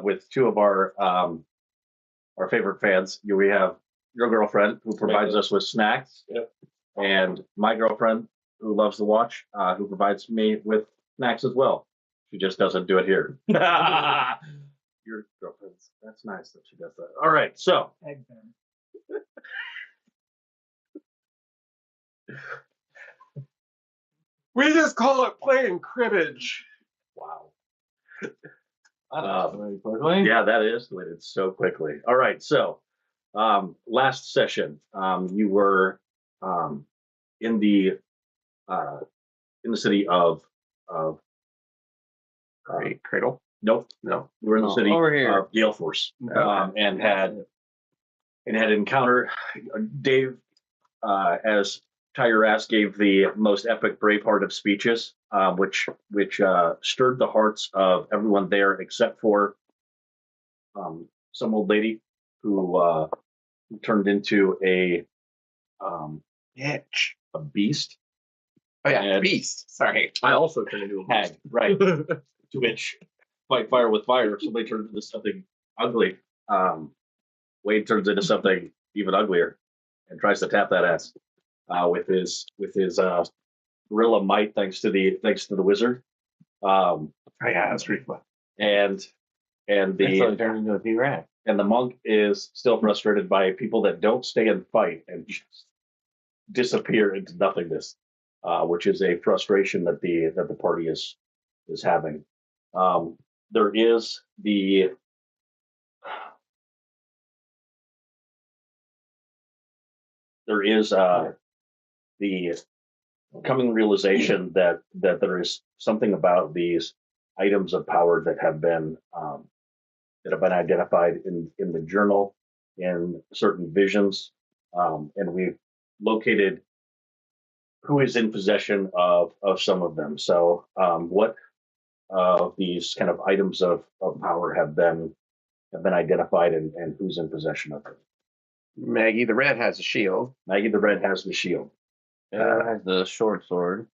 with two of our favorite fans. We have your girlfriend who provides us with snacks, and my girlfriend who loves to watch, who provides me with snacks as well. She just doesn't do it here. Your girlfriend's. That's nice that she does that. All right, so. We just call it playing cribbage. Wow. Yeah, that escalated so quickly. All right, so last session, you were in the city of Cradle. Nope, no, we're in the city over here. of Gale Force, and had encountered Dave as Tiger Ass gave the most epic Braveheart of speeches, which stirred the hearts of everyone there except for some old lady who turned into a beast. Oh yeah, beast. Sorry, I also turned into a hag. Right. To which fight fire with fire. If somebody turns into something ugly, Wade turns into something even uglier and tries to tap that ass with his gorilla might, thanks to the wizard. That's pretty fun. And the turned into a T-Rex. And the monk is still frustrated by people that don't stay and fight and just disappear into nothingness, which is a frustration that the party is having. There is the coming realization that there is something about these items of power that have been identified in the journal, in certain visions, and we've located who is in possession of some of them. So what of these kind of items of power have been identified, and who's in possession of them? Maggie the Red has a shield. Maggie the Red has the shield. Has the short sword.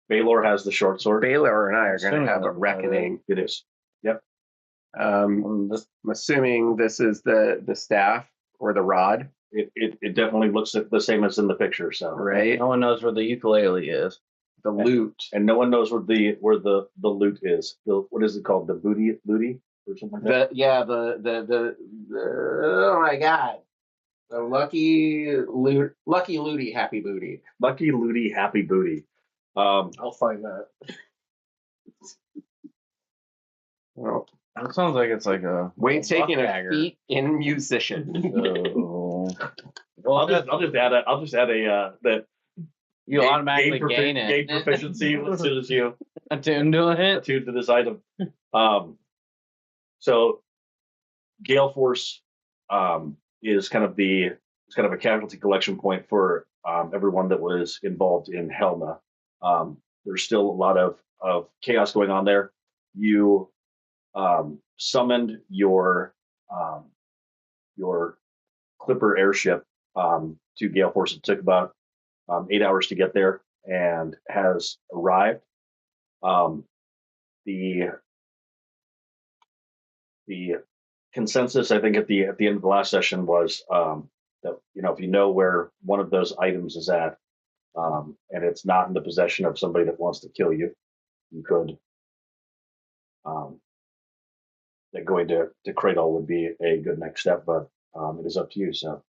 Baylor has the short sword. Baylor and I are going to have a reckoning. It is. Yep. I'm assuming this is the staff or the rod. It definitely looks the same as in the picture. So right. No one knows where the ukulele is. The loot, and no one knows where the loot is. What is it called? The booty or something like that. The oh my god. The lucky looty happy booty. Lucky looty happy booty. I'll find that. Well, it sounds like it's like a Wade's taking a feat in musician. So, well, I'll just add that you automatically gain proficiency as soon as you attune to it. Attune to this item. So Gale Force is kind of a casualty collection point for everyone that was involved in Helma. There's still a lot of chaos going on there. You summoned your Clipper airship to Gale Force. It took about 8 hours to get there and has arrived. The consensus, I think, at the end of the last session was that if you know where one of those items is at, and it's not in the possession of somebody that wants to kill you, you could. That going to Cradle would be a good next step, but it is up to you. So,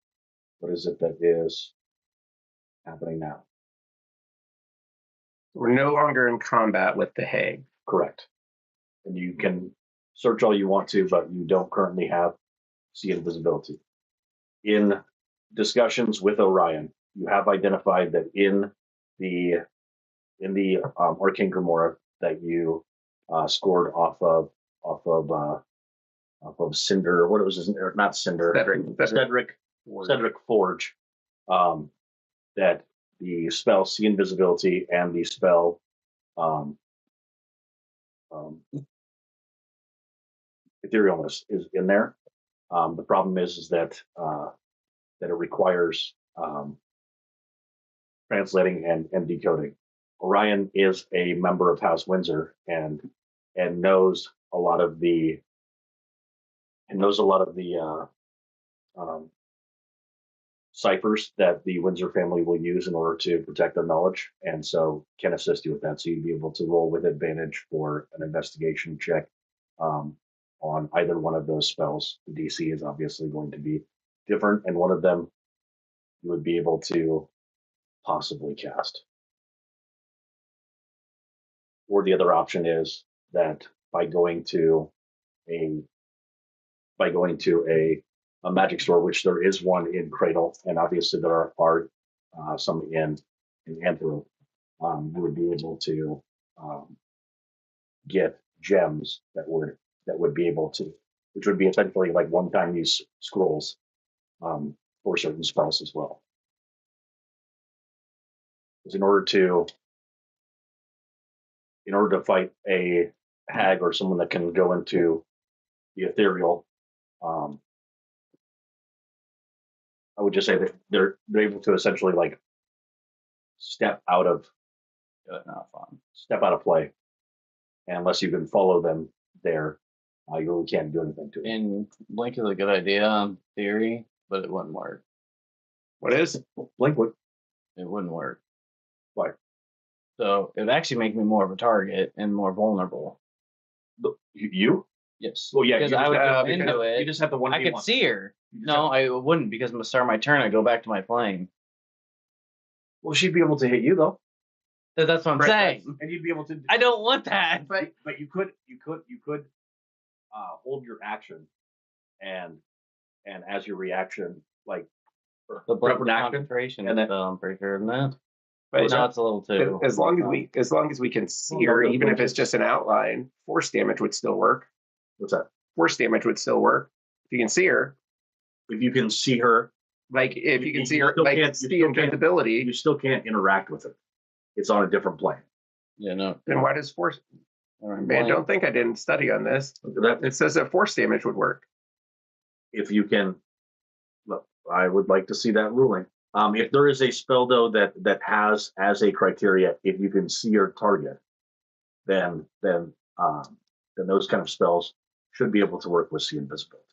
what is it that is happening now? We're no longer in combat with the Hag. Correct. And you can search all you want to, but you don't currently have see invisibility. In discussions with Orion, you have identified that in the Arcane Grimoire that you scored off of Cinder. What was his name? Not Cinder. Cedric Forge. That the spell See Invisibility and the spell Etherealness is in there. The problem is that it requires translating and decoding. Orion is a member of House Windsor and knows a lot of the and knows a lot of the ciphers that the Windsor family will use in order to protect their knowledge, and so can assist you with that. So you'd be able to roll with advantage for an investigation check on either one of those spells. The DC is obviously going to be different, and one of them you would be able to possibly cast. Or the other option is that by going to a magic store, which there is one in Cradle, and obviously there are some in Anthro, you would be able to get gems that would be able to, which would be essentially like one-time use scrolls for certain spells as well. Because in order to fight a hag or someone that can go into the ethereal, I would just say that they're able to essentially like step out of play, and unless you can follow them there, you really can't do anything to it. And Blink is a good idea on theory, but it wouldn't work. What is? Blink would. It wouldn't work. Why? So it would actually make me more of a target and more vulnerable. You? Yes. Well, yeah, because you I just would have- go into it. You just have the one. I could see her. You just No, have- I wouldn't, because I'm gonna start my turn. I go back to my flame. Well, she'd be able to hit you though, That's what I'm Right, saying. and you'd be able to. I don't want that. But you could hold your action, and as your reaction, like The blink an action, concentration and then- spell, I'm pretty sure, isn't it? But No, it's a little too. as long as we can see her, even if it's just an outline, force damage would still work. what's that? Force damage would still work if you can see her. If you can see her, Like if you can see her, still like can't- you the still can't- invisibility, you still can't interact with it. It's on a different plane. Yeah, no. then why does force? All right, Man, blink. don't think I didn't study on this. Look at that. It says that force damage would work. If you can, look, I would like to see that ruling. If there is a spell though that has as a criteria, if you can see your target, then those kind of spells should be able to work with see invisibility.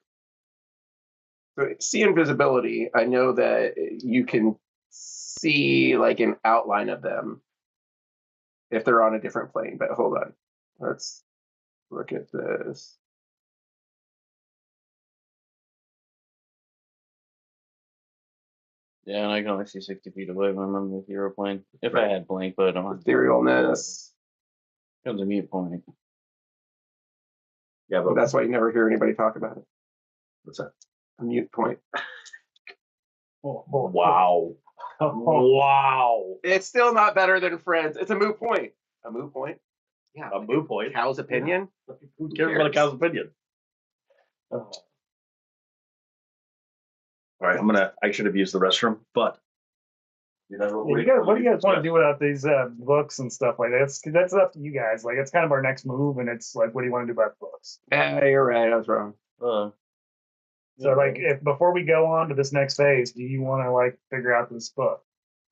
So see invisibility. I know that you can see like an outline of them if they're on a different plane. But hold on, let's look at this. Yeah, and I can only see 60 feet away when I'm on the hero plane. If I had blink, but I don't have Etherealness. Comes a mute point. Yeah, but That's why you never hear anybody talk about it. what's that? A mute point. Wow. Wow. It's still not better than friends. It's a moot point. A moot point. Yeah. A moot point. Cow's opinion. Who cares about a cow's opinion? All right, I should have used the restroom, but Yeah, what do you guys want to do without these books and stuff like that? That's up to you guys. Like, it's kind of our next move, and it's like, what do you want to do about the books? You're right. I was wrong. So, like, if before we go on to this next phase, do you want to like figure out this book?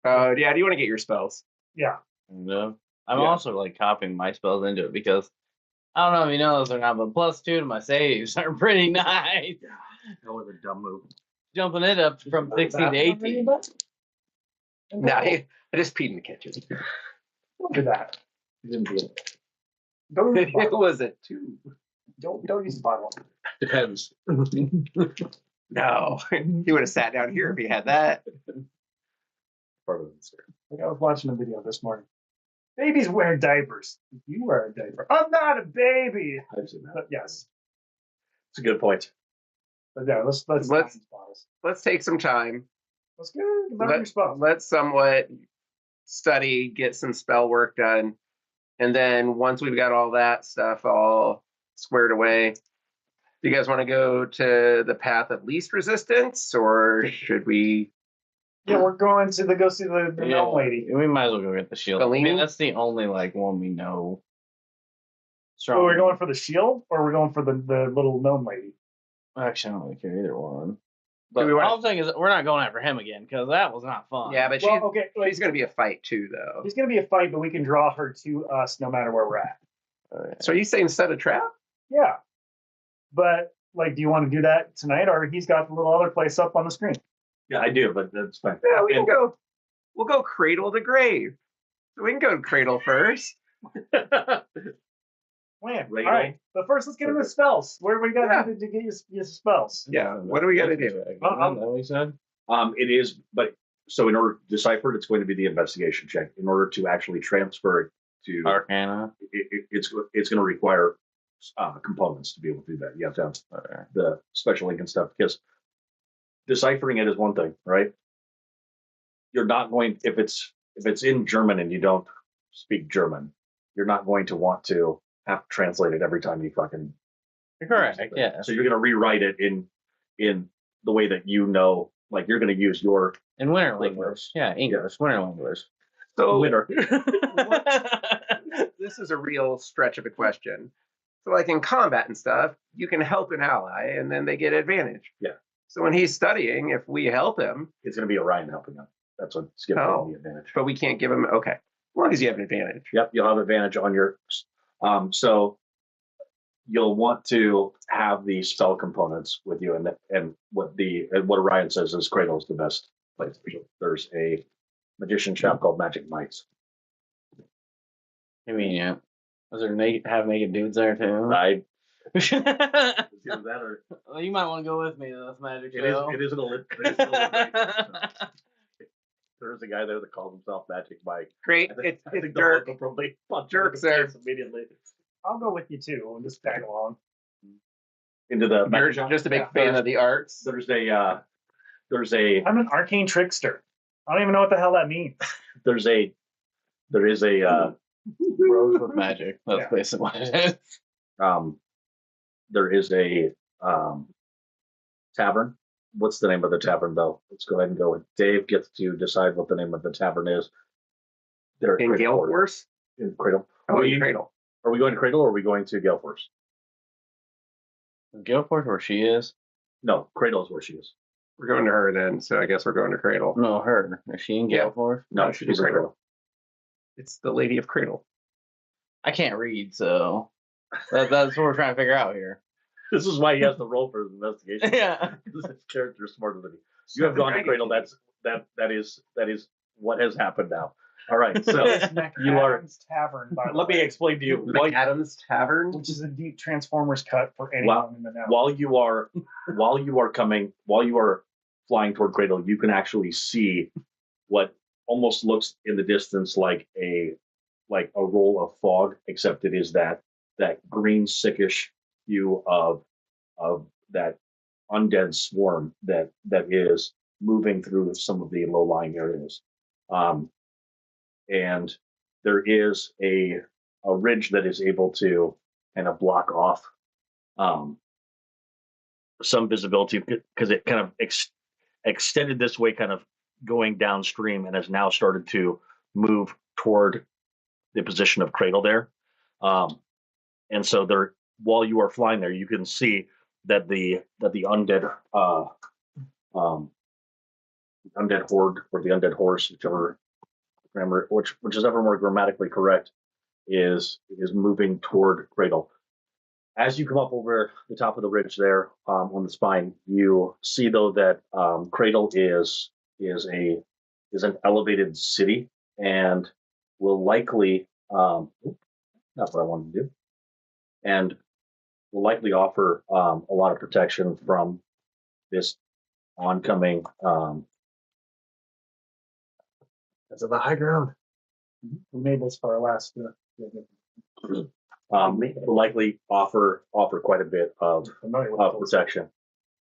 Yeah. Do you want to get your spells? Yeah. No. I'm Yeah. also like copying my spells into it because I don't know if you know this or not, but +2 to my saves are pretty nice. that was a dumb move. Jumping it up from 16 to 18. No, I just peed in the kitchen. Don't do that. You didn't do it. Don't use the It bottle. was a 2. Don't use the bottle. Depends. No, he would have sat down here if he had that. Part of the story. Like, I was watching a video this morning. Babies wear diapers. If you wear a diaper, I'm not a baby. I've seen that. But yes. It's a good point. But yeah, let's Let's- use bottles. Let's take some time. Let's go. Remember your spell. Let's somewhat study, get some spell work done, and then once we've got all that stuff all squared away, do you guys want to go to the path of least resistance, or should we? Yeah, we're going to go see the Yeah, gnome lady. We might as well go get the shield. I mean, Galini? that's the only like one we know. So Strong. we're going for the shield, or we're going for the little gnome lady. Actually, I don't really care either one. Do But we wanna- all I'm saying is we're not going after him again because that was not fun. Yeah, but Well, okay, she's going to be a fight too, though. it's going to be a fight, but we can draw her to us no matter where we're at. So are you saying set a trap? Yeah, but like, do you want to do that tonight, or he's got the little other place up on the screen? Yeah, I do, but that's fine. Yeah, we can And- go. We'll go cradle to grave. So we can go to cradle first. When? Right. All right. But first, let's get him his spells. Where we got Yeah. to get your spells? Yeah. What do we got to do? Isn't that what he said? It is, but so in order to decipher it, it's going to be the investigation check. In order to actually transfer it to, Arcana. it's going to require components to be able to do that. You have to have Okay. the special ink and stuff because deciphering it is one thing, right? You're not going if it's in German and you don't speak German, you're not going to want to have to translate it every time you fucking. Correct. Yeah. So you're going to rewrite it in the way that you know, like you're going to use your In winter Like language. Yeah, English. Winter language. So winner. this is a real stretch of a question. So, like in combat and stuff, you can help an ally, and then they get advantage. Yeah. So when he's studying, if we help him, It's going to be Orion helping him. That's what's giving Oh. him the advantage. but we can't give him. Okay, as long as you have an advantage. Yep, you'll have advantage on your. So you'll want to have the spell components with you, and what Orion says is Cradle is the best place. There's a magician shop called Magic Mites. Convenient. Was there naked dudes there too? I Well, that or you might want to go with me to this magic it is show. it is an alliteration. There's a guy there that calls himself Magic Mike. Great. I think It's the Dirk. Hulk will probably punch Dirk's him in the there. face immediately I'll go with you too. And just tag along. into the You're magic shop. just a big Yeah. fan of the arts. There's a I'm an arcane trickster. I don't even know what the hell that means. there is a Rose with magic. That's Yeah. basically what it is. there is a tavern. What's the name of the tavern though? Let's go ahead and go with Dave gets to decide what the name of the tavern is. There In Gale Force? In Cradle. Oh, in Cradle. Are we going to Cradle or are we going to Gale Force? Guildford, where she is? No, Cradle is where she is. We're going to her then, so I guess we're going to Cradle. No, her. Is she in Yeah. Guildford? No, No, she's she's in Cradle. Cradle. It's the Lady of Cradle. I can't read, so that's what we're trying to figure out here. This is why he has to roll for his investigation. Yeah. Because his character is smarter than me. You have gone to Cradle. That is what has happened now. All right, so It's you are. McAdams Tavern, by the Let me way, explain to you. While, McAdams Tavern. which is a deep Transformers cut for anyone in the know. while you are flying toward Cradle, you can actually see what almost looks in the distance like a roll of fog, except it is that green sickish hue of that undead swarm that is moving through some of the low-lying areas. And there is a ridge that is able to kind of block off some visibility because it kind of extended this way, kind of going downstream, and has now started to move toward the position of Cradle there. And so there, while you are flying there, you can see that the undead undead horde or the undead horse, which is ever more grammatically correct, is moving toward Cradle. As you come up over the top of the ridge there on the spine, you see though that Cradle is an elevated city and will likely not what I wanted to do, and will likely offer a lot of protection from this oncoming. That's the high ground. We made this for our last. Will likely offer quite a bit of Familiar with those. protection.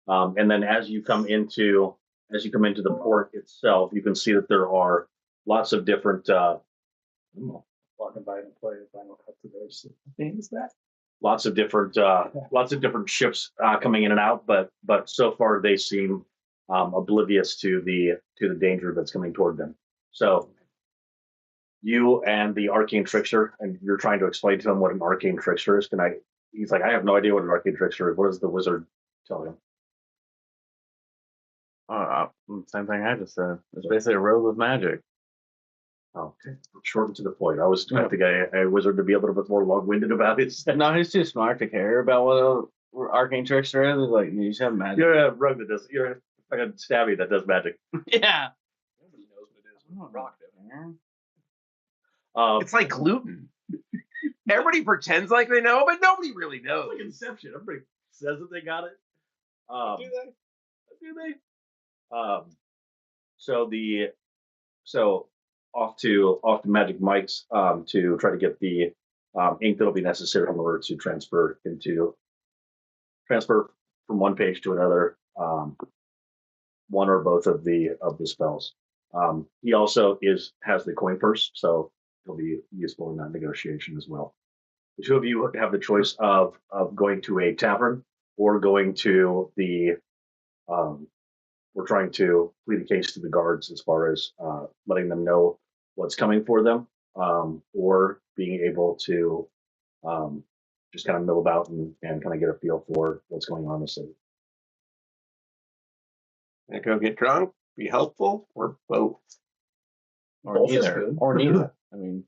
And then as you come into the port itself, you can see that there are lots of different Walking by and play final cut to those things that. lots of different ships coming in and out, but so far they seem oblivious to the danger that's coming toward them. So you and the arcane trickster, and you're trying to explain to him what an arcane trickster is. He's like, I have no idea what an arcane trickster is. What does the wizard tell him? Same thing I just said. It's basically a rogue with magic. Oh, okay. Short and to the point. I was expecting a wizard to be a little bit more long-winded about it. No, he's too smart to care about arcane trickster is? Like you just have magic. You're a rogue that does. You're a fucking stabby that does magic. Yeah. Nobody knows what it is. Rocked it. It's like gluten. Everybody pretends like they know, but nobody really It's knows. like Inception. Everybody says that they got it. Do they? Do they? So off to Magic Mike's to try to get the ink that'll be necessary in order to transfer from one page to another, one or both of the spells. He also has the coin purse, so he'll be useful in that negotiation as well. The two of you have the choice of going to a tavern or going to the we're trying to plead a case to the guards as far as letting them know what's coming for them, or being able to just kind of mill about and kind of get a feel for what's going on in the city. And go get drunk, be helpful, or both. Or Both is neither. good. Or neither. I mean,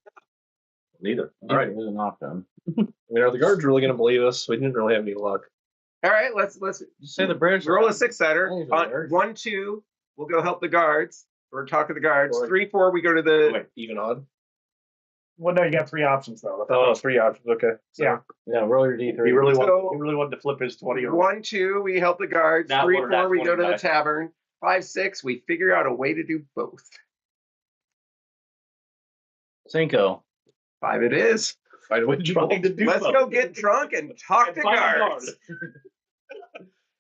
Neither. All neither right. is an option. I mean, are the guards really going to believe us? We didn't really have any luck. All right, let's Just say the bridge. roll a 6-sider. That usually works. 1, 2, we'll go help the guards or talk to the guards. Or- 3, 4, we go to the. Wait. Even odd. Well, no, you got 3 options though. Oh, 3 options. Okay. So, Yeah. Yeah, roll your D3. He really So- wanted to flip his 20 or 1, 2, we help the guards. Nat 3, one or nat 4, we go to the 20. tavern. 5, 6, we figure out a way to do both. Cinco. 5 it is. Find a way to do trying both. to do Let's both. go get drunk and talk And to find the guards. guard.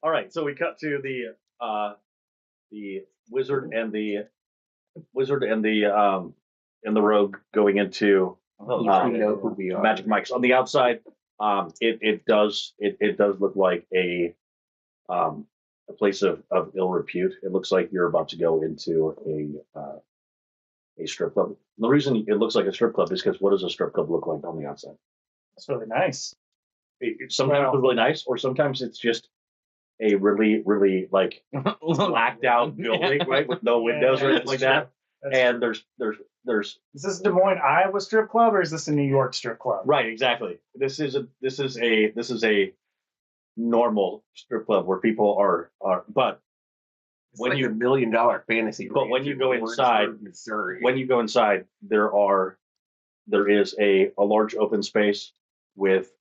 All right, so we cut to the wizard and the rogue going into Oh, We know who we are. Magic Mike's. On the outside, it does look like a place of ill repute. It looks like you're about to go into a strip club. The reason it looks like a strip club is because what does a strip club look like on the outside? That's really nice. Sometimes it's really nice, or sometimes it's just a really, really like blacked out building, right, with no windows or anything like that. And there's Is this Des Moines, Iowa strip club, or is this a New York strip club? right, exactly. This is a normal strip club where people are but It's when like you $1 million fantasy. but when ranch you in go inside, Lawrenceburg, Missouri. when you go inside, there is a large open space with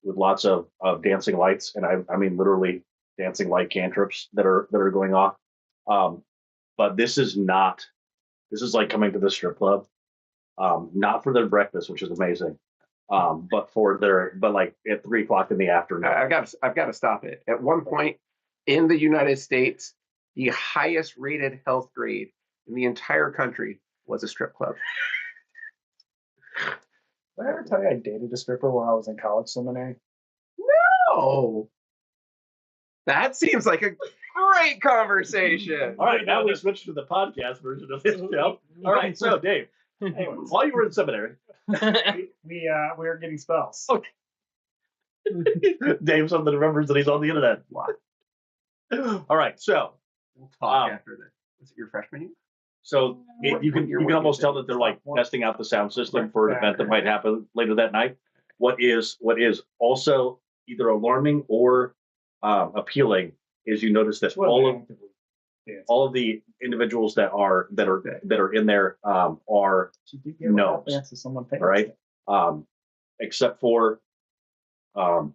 lots of dancing lights, and I mean literally dancing light cantrips that are going off. But this is like coming to the strip club, not for their breakfast, which is amazing, but like at 3 o'clock in the afternoon. I've got to stop it. At one point in the United States, the highest rated health grade in the entire country was a strip club. Did I ever tell you I dated a stripper while I was in college seminary? Oh, that seems like a great conversation. All right, now we switch to the podcast version of this show. All right, so Dave, Anyways, while you were in seminary, we were getting spells. Okay. Dave suddenly remembers that he's on the internet. What? All right, so We'll talk Um, after this. Was it your freshman year? you can almost tell that they're like testing out the sound system for an event that might happen later that night. What is also either alarming or appealing is you notice that all of the individuals that are in there are gnomes, Someone all right, except for one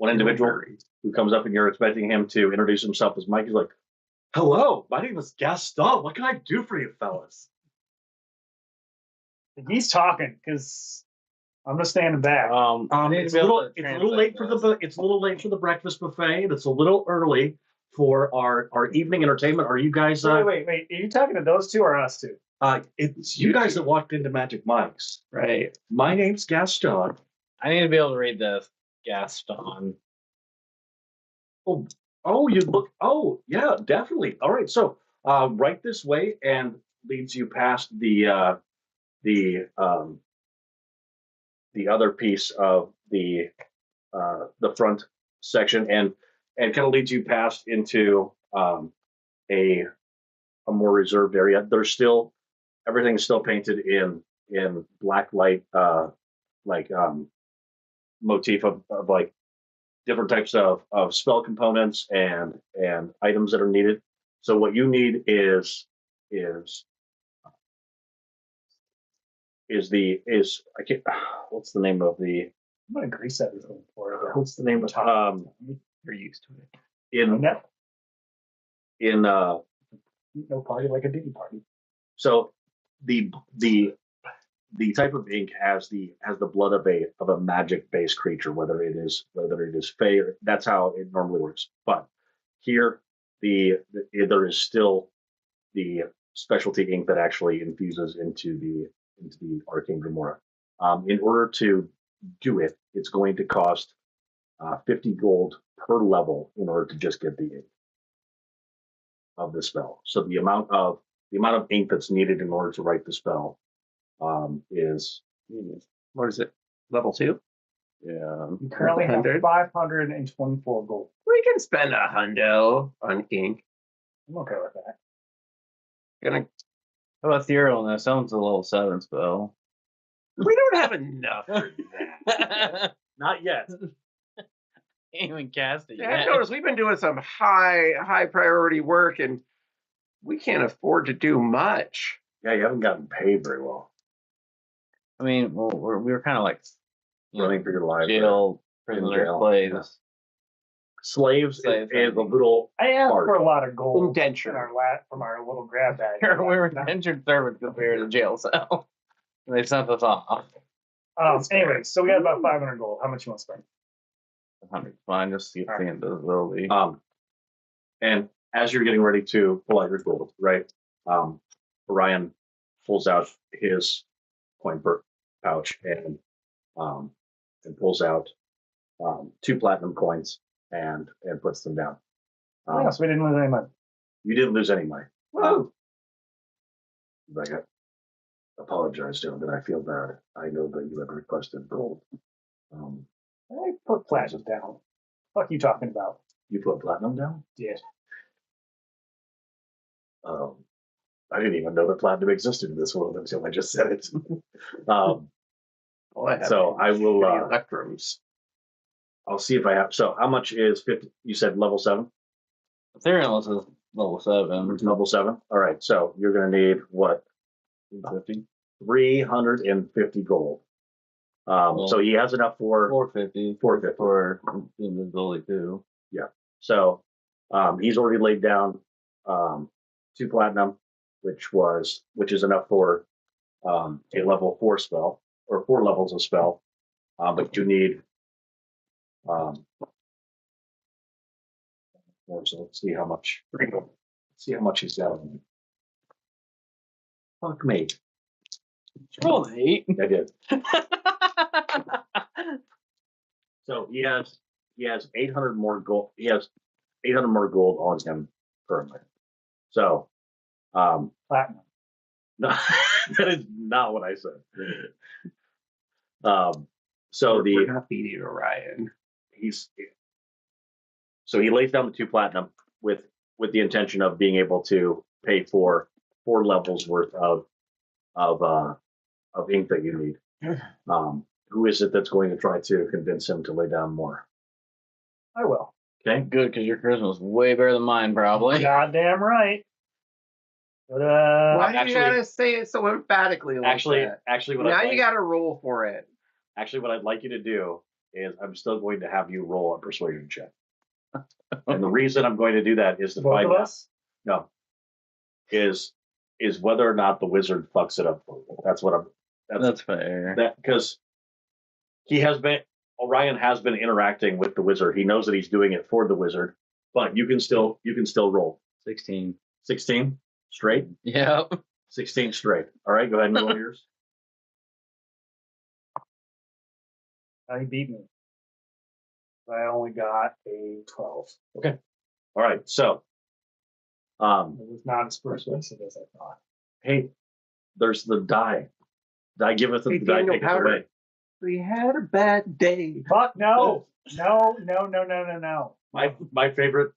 individual who comes up and you're expecting him to introduce himself as Mike. He's like, "Hello, my name is Gaston. What can I do for you, fellas?" He's talking because I'm just standing back. I need It's to a be able little, to it's a little late for the breakfast buffet, and it's a little early for our evening entertainment. Are you guys? Wait. Are you talking to those two or us two? It's you guys that walked into Magic Mike's. Right. My name's Gaston. I need to be able to read this. Gaston. Oh, you look. Oh, yeah, definitely. All right, so right this way and leads you past the other piece of the front section and kind of leads you past into a more reserved area. There's still everything's still painted in black light, like motif of like different types of spell components and items that are needed. So what you need is I can't, what's the name of the I'm gonna grease everything for it. what's the name of You're used to it. in No, in no party like a ditty party. so the type of ink has the blood of a magic based creature, whether it is fey or that's how it normally works. But here there is still the specialty ink that actually infuses into the arcane grimoire. In order to do it, it's going to cost 50 gold per level in order to just get the ink of the spell. So the amount of ink that's needed in order to write the spell is What is it? Level 2? yeah. You currently have 100? 524 gold. We can spend a hundo on ink. I'm okay with that. Gonna. How about Etherealness? That one's a level 7 spell. We don't have enough for that. Can't Not yet. even cast it Yeah, I've yet. noticed we've been doing some high priority work, and we can't afford to do much. Yeah, you haven't gotten paid very well. I mean, well, we were kind of like Running for your life. jail, in prisoner, jail, slaves. yeah. Slaves Slaves, is a I mean. little I asked Hard. for a lot of gold in Indenture. from our little grab bag. we were indentured servants because we were in a jail cell. And they sent us off. Anyway, so we got about 500 gold. How much you want to spend? 100 fine, just to get the invisibility. and as you're getting ready to pull out your gold, right? Orion pulls out his coin pouch and pulls out 2 platinum coins and puts them down. Yeah, so we didn't lose any money. You didn't lose any money. Whoa. Like I apologize to him, but I feel bad. I know that you have requested gold. I put platinum down. What are you talking about? You put platinum down? Yeah. I didn't even know that platinum existed in this world until I just said it. All I have So I will. electrums. I'll see if I have. So how much is 50? You said level 7. Etherealness is level 7. Level 7. All right. So you're going to need what? 50. 350 gold. So he has enough for 450. 450. For the invisibility too. So he's already laid down 2 platinum, which is enough for a level 4 spell or 4 levels of spell. But you need so let's see how much. See how much he's got. Fuck me. Roll an 8. I did. So he has 800 more gold. He has 800 more gold on him currently. So, Platinum. no, that is not what I said. So We're not beating Orion. so he lays down the 2 platinum with the intention of being able to pay for 4 levels worth of ink that you need. Who is it that's going to try to convince him to lay down more? I will. Okay. Good, because your charisma is way better than mine, probably. Goddamn right. But Why do actually- you gotta say it so emphatically like that? Actually, what Now you gotta roll for it. Actually, what I'd like you to do is I'm still going to have you roll a persuasion check. And the reason I'm going to do that is to both find of out us? is whether or not the wizard fucks it up for you. That's what That's fair. because Orion has been interacting with the wizard. He knows that he's doing it for the wizard, but you can still roll 16. 16 straight. Yep. 16 straight. All right, go ahead and roll yours. He beat me. I only got a 12. Okay. All right. So, It was not as persuasive as I thought. hey, there's the die. Die giveth Hey, and the die Daniel taketh Powder. away. We had a bad day. Fuck no. No. My favorite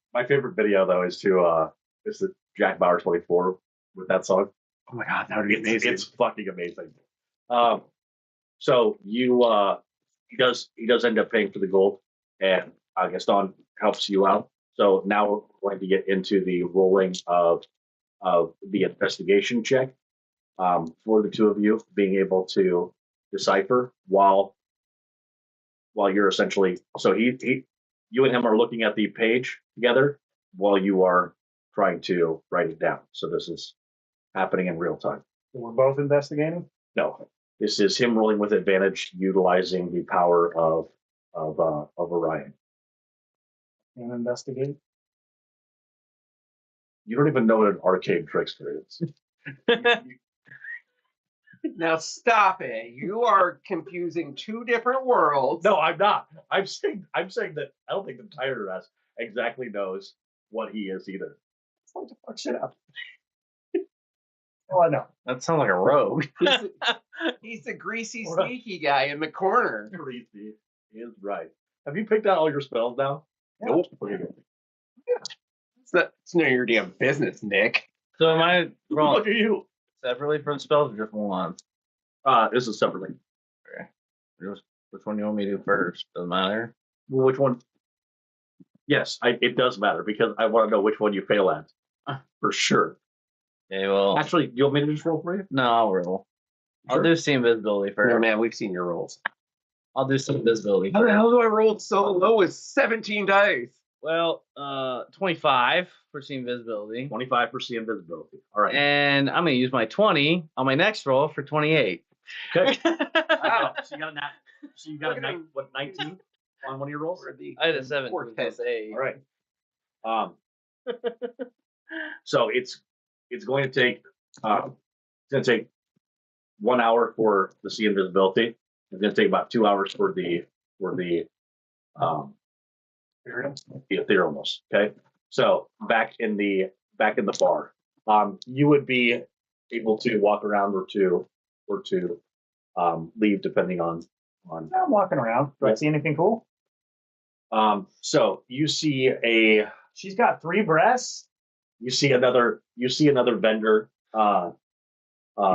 video though is the Jack Bauer 24 with that song. Oh my god, that would be amazing. It's fucking amazing. So he does end up paying for the gold, and Gaston helps you out. So now we're going to get into the rolling of the investigation check for the two of you being able to decipher while you're essentially you and him are looking at the page together while you are trying to write it down. So this is happening in real time. We're both investigating. No, this is him rolling with advantage, utilizing the power of Orion. And investigate. You don't even know what an arcade trickster is. Now stop it. You are confusing two different worlds. No, I'm not. I'm saying that I don't think the Tiger Ass exactly knows what he is either. It's like to fuck shit up. Oh, I know. That sounds like a rogue. He's the greasy, sneaky guy in the corner. Greasy is right. Have you picked out all your spells now? Yeah. Nope. It's none of your damn business, Nick. So am I rolling Look at you. separately for the spells or just one? This is separately. Okay. Which one do you want me to do first? Doesn't matter. Well, which one? Yes, it does matter because I want to know which one you fail at for sure. Okay, well, Actually, you want me to just roll for you? no, I'll roll. Sure. I'll do see invisibility first. No, man, we've seen your rolls. I'll do some invisibility How the first. hell do I roll so low with 17 dice? Well, 25 for see invisibility. 25 for see invisibility. All right. And I'm going to use my 20 on my next roll for 28. Okay. Wow. So you got a 19 on one of your rolls? I had a 7 Vortex. plus 8. All right. So it's going to take 1 hour for the see invisibility. It's going to take about 2 hours for the etherealness. Okay. So back in the bar, you would be able to walk around or to leave depending on. I'm walking around. Do I see anything cool? So you see She's got 3 breasts. you see another vendor.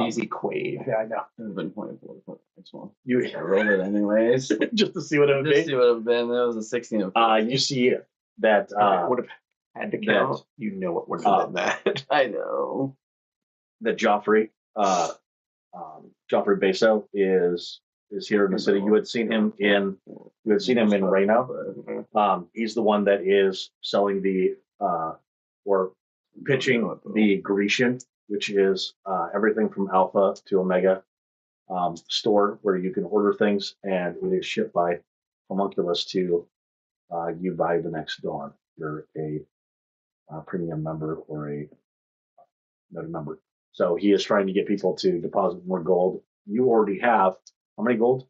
Easy Quaid. Yeah, I know. It would have been 24 for the next one. You I rolled it anyways. just to see what it would Just be. see what it would have been. It was a 16 of You see that would have had to count. You know it would have been that. I know. that Joffrey Beso is here in the city. You had seen him in Reno. He's the one that is selling or pitching the Grecian, which is everything from Alpha to Omega store where you can order things and it is shipped by homunculus to you by the next dawn. You're a premium member or a another member. So he is trying to get people to deposit more gold. You already have how many gold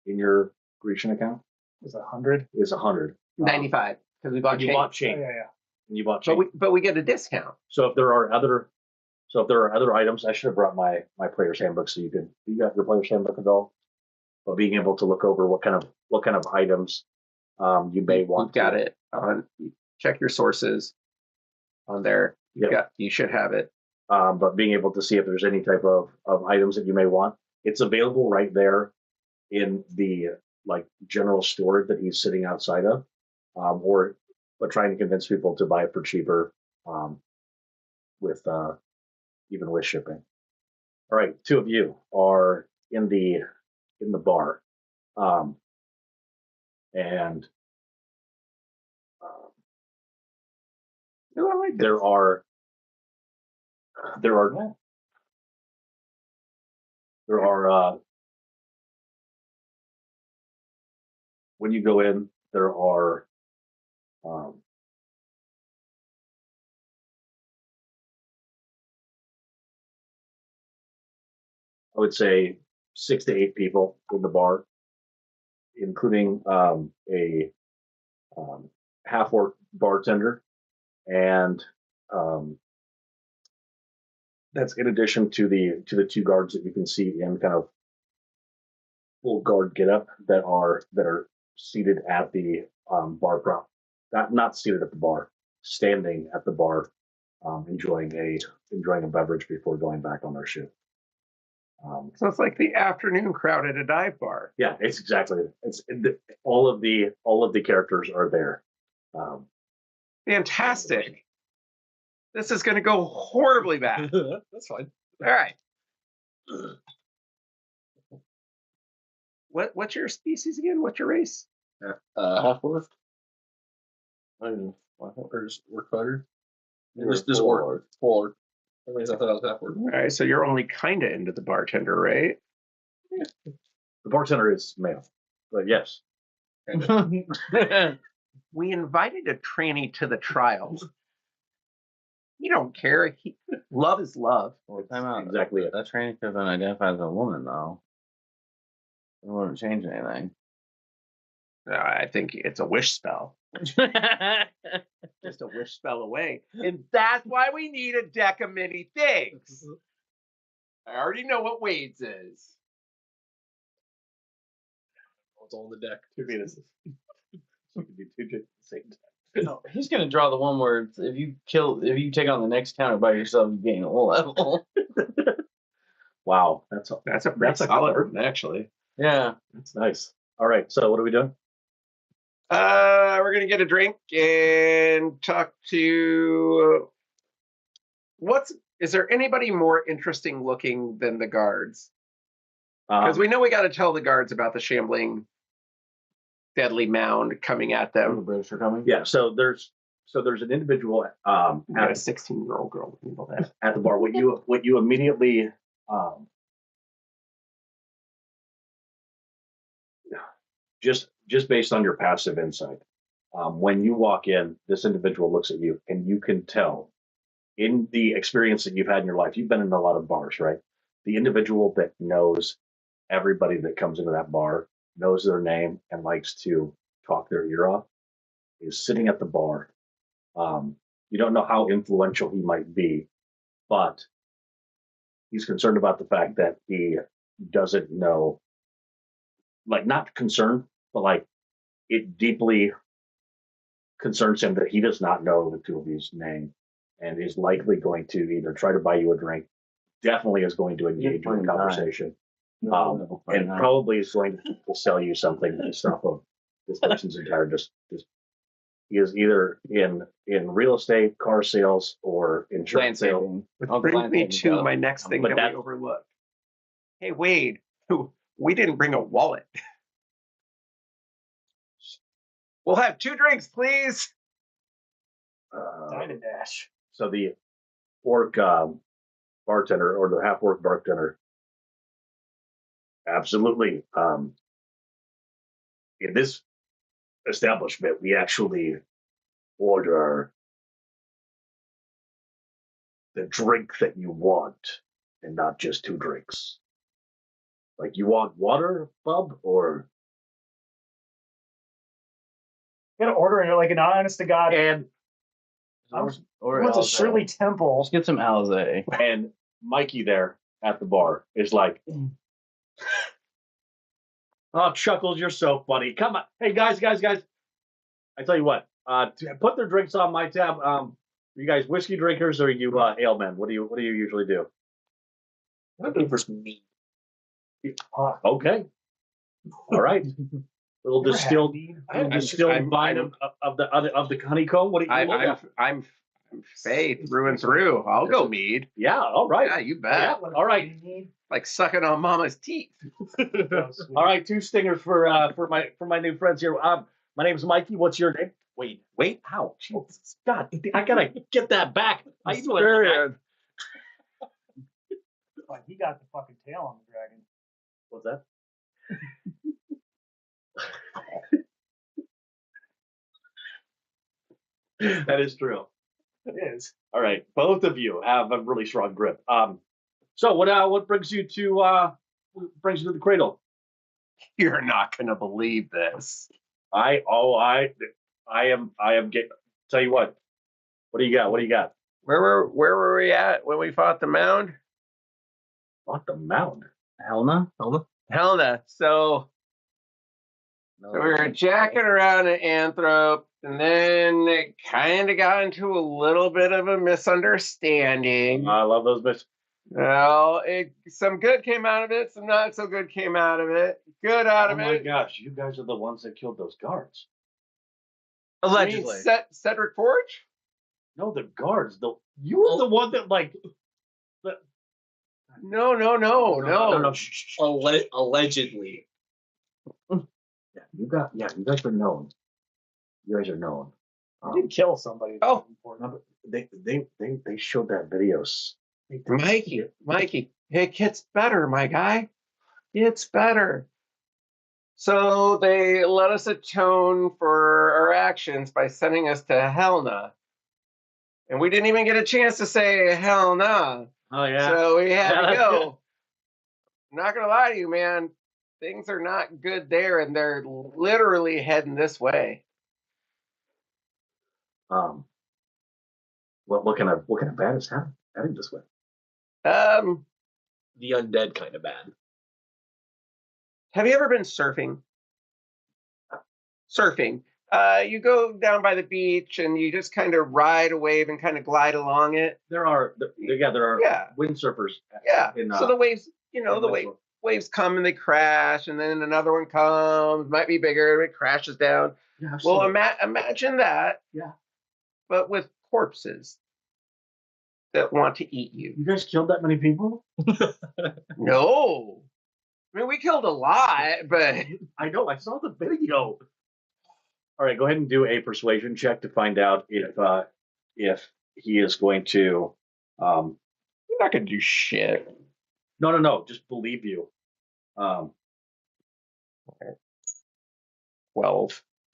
in your Grecian account? Is it 100? Is 100. 95 because we bought You chain. bought Oh, chain. yeah. And you bought chain. But we get a discount. So if there are other items, I should have brought my player's handbook so you got your player's handbook available. But being able to look over what kind of items you may want. You've got it on. Check your sources on there. You should have it. But being able to see if there's any type of items that you may want. It's available right there in the general store that he's sitting outside of, but trying to convince people to buy it for cheaper, with even with shipping. All right, two of you are in the bar, and there are when you go in, there are I would say 6 to 8 people in the bar, including a half-orc bartender, and that's in addition to the 2 guards that you can see in kind of full guard getup that are seated at the bar prop, not seated at the bar, standing at the bar, enjoying a beverage before going back on their shift. So it's like the afternoon crowd at a dive bar. Yeah, it's exactly. All of the characters are there. Fantastic. This is going to go horribly bad. That's fine. All right. What's your species again? What's your race? Half orc. I don't know. Or just orc fighter. You're Just full orc. orc. Full orc. I mean, I thought I was half orc. All right, so you're only kind of into the bartender, right? The bartender is male, but yes, We invited a trainee to the trials. You don't care. Love is love. Well, time out. exactly it. That trainer could have been identified as a woman, though. It wouldn't change anything. I think it's a wish spell. Just a wish spell away. And that's why we need a deck of many things. I already know what Wade's is. It's all on the deck. Two penises. So we can do two drinks at the same time. No, he's gonna draw the one where if you take on the next counter by yourself, you gain a level. Wow, That's a pretty That's a solid color. one, actually. Yeah. that's nice. All right, so what are we doing? We're gonna get a drink and talk to. Is there anybody more interesting looking than the guards? Because we know we got to tell the guards about the shambling, deadly mound coming at The them. British are coming. Yeah, so there's an individual We got a 16-year-old girl looking for that. at the bar. What you immediately just based on your passive insight, when you walk in, this individual looks at you, and you can tell in the experience that you've had in your life. You've been in a lot of bars, right? The individual that knows everybody that comes into that bar, knows their name, and likes to talk their ear off, is sitting at the bar. You don't know how influential he might be, but he's concerned about the fact that he doesn't know, like, not concerned, but like it deeply concerns him that he does not know the two of you's name, and is likely going to either try to buy you a drink, definitely is going to engage you in 29. conversation, and probably is going to sell you something based off of this person's entire just he is either in real estate, car sales, or insurance sales. Landscaping. Which Oh, brings me landscaping to job. my next thing But that that- we overlooked. Hey, Wade, we didn't bring a wallet. We'll have 2 drinks, please. Dine and dash. So the orc bartender, or the half orc bartender, absolutely. In this establishment, we actually order the drink that you want, and not just 2 drinks. Like, you want water, bub, or You gotta order it like an honest to God. and Or What's a Alizé. Shirley Temple? Let's get some Alizé. and Mikey there at the bar is like, "Oh, Chuckles, you're so funny. Come on, hey guys. I tell you what, put their drinks on my tab. Are you guys whiskey drinkers, or are you ale men? What do you usually do?" I'm looking for some meat. Okay, all right. Little Never had distilled, weed. distilled vine of the honeycomb. What do you? I'm Faye through and through. I'll go mead. Yeah, all right. Yeah, you Yeah, bet. all right. Like sucking on mama's teeth. All right, 2 stingers for my new friends here. My name's Mikey. What's your name? Wait. Ow, Jesus, God, I gotta get that back. How you doing? Like, he got the fucking tail on the dragon. What's that? That is true. It is. All right, both of you have a really strong grip. So what brings you to the cradle? You're not gonna believe this. I am getting. Tell you what. What do you got? Where were we at when we fought the mound? What the mound? Helena? Helena. So No. we were jacking around at Anthrop, and then it kind of got into a little bit of a misunderstanding. I love those Well, some good came out of it, some not so good came out of it. Good out Oh of my it. gosh, you guys are the ones that killed those guards. You mean Allegedly. Cedric Forge? No, the guards. You were the one that like. No. No. Shh. Allegedly. Yeah, you guys are known. You guys are known. You did kill somebody. Oh. No, but they showed that videos. Mikey, it gets better, my guy. It's better. So they let us atone for our actions by sending us to Helna. And we didn't even get a chance to say hell nah. Oh yeah. So we had Yeah, to that's go. Not gonna lie to you, man. Things are not good there, and they're literally heading this way. What kind of bad is heading this way? The undead kind of bad. Have you ever been surfing? Surfing. You go down by the beach and you just kind of ride a wave and kind of glide along it. There are Yeah. windsurfers. Yeah. In, So the waves, in waves come and they crash, and then another one comes, might be bigger, it crashes down. Yeah, I've Well, seen it. imagine that. Yeah. But with corpses that want to eat you. You guys killed that many people? No. I mean, we killed a lot, but I know. I saw the video. All right, go ahead and do a persuasion check to find out if he is going to. you're not gonna do shit. No. Just believe you. 12.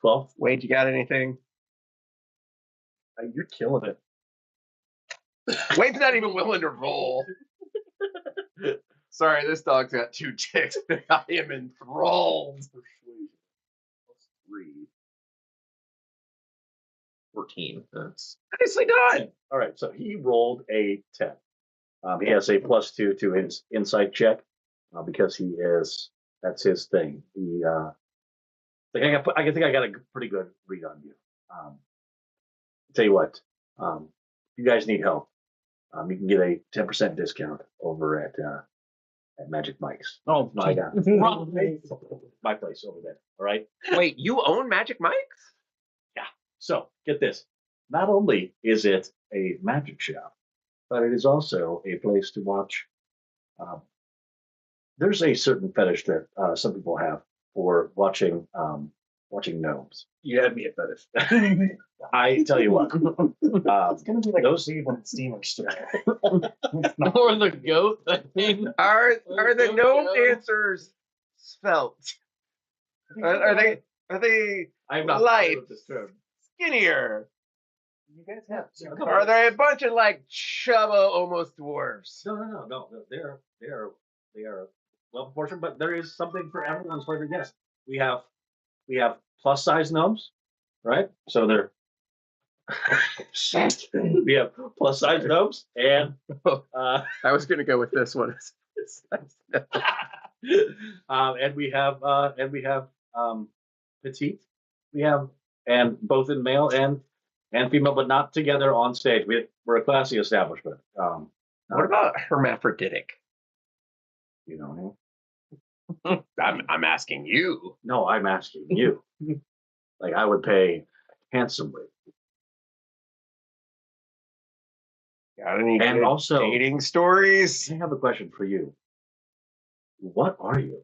12. Wade, you got anything? You're killing it. Wade's not even willing to roll. Sorry, this dog's got 2 ticks. I am enthralled. Persuasion. Plus 3. 14. That's Nicely done. All right, so he rolled a 10. He has a +2 to his insight check because that's his thing. I think I got a pretty good read on you. Tell you what, you guys need help. You can get a 10% discount over at Magic Mike's. Oh My my God. My place over there. All right. Wait, you own Magic Mike's? So get this. Not only is it a magic shop, but it is also a place to watch. There's a certain fetish that some people have for watching gnomes. you had me at fetish. I tell you what. It's gonna be like Those- a Cleveland Steamer story. Or the goat. I mean, Are the gnome Yeah. dancers svelte? Are they I'm not light, familiar with this term. skinnier? You guys have. Are they a bunch of like chubba almost dwarfs? No. They are well proportioned, but there is something for everyone's flavor. Yes, we have plus size gnomes, right? So they're we have plus size gnomes, and I was gonna go with this one. and we have petite. We have and both in male and female, but not together on stage. We're a classy establishment. What about hermaphroditic? You know? I'm asking you. No, I'm asking you. Like I would pay handsomely. Got any And good also- dating stories? I have a question for you. What are you?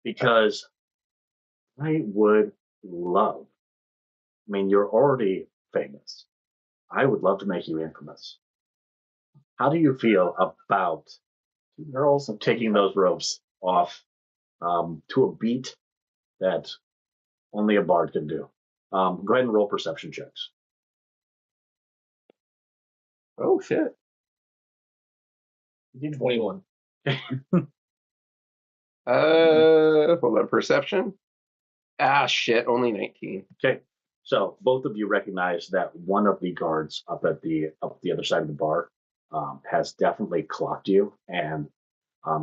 Because I would love, I mean, you're already famous. I would love to make you infamous. How do you feel about girls taking those ropes off to a beat that only a bard can do? Go ahead and roll perception checks. Oh shit. 21. Hold on, perception. Ah shit, only 19. Okay, so both of you recognize that one of the guards up the other side of the bar has definitely clocked you and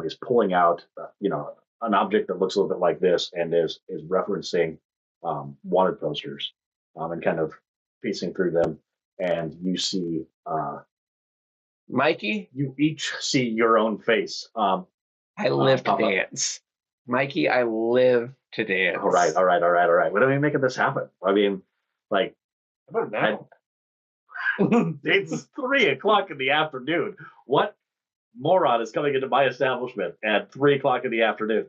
is pulling out an object that looks a little bit like this and is referencing wanted posters and kind of piecing through them and you see Mikey, you each see your own face. I live to pop up. dance. Mikey, I live to dance. All right. What are we making this happen? I mean, like, How about now? it's 3:00 in the afternoon. What moron is coming into my establishment at 3:00 in the afternoon?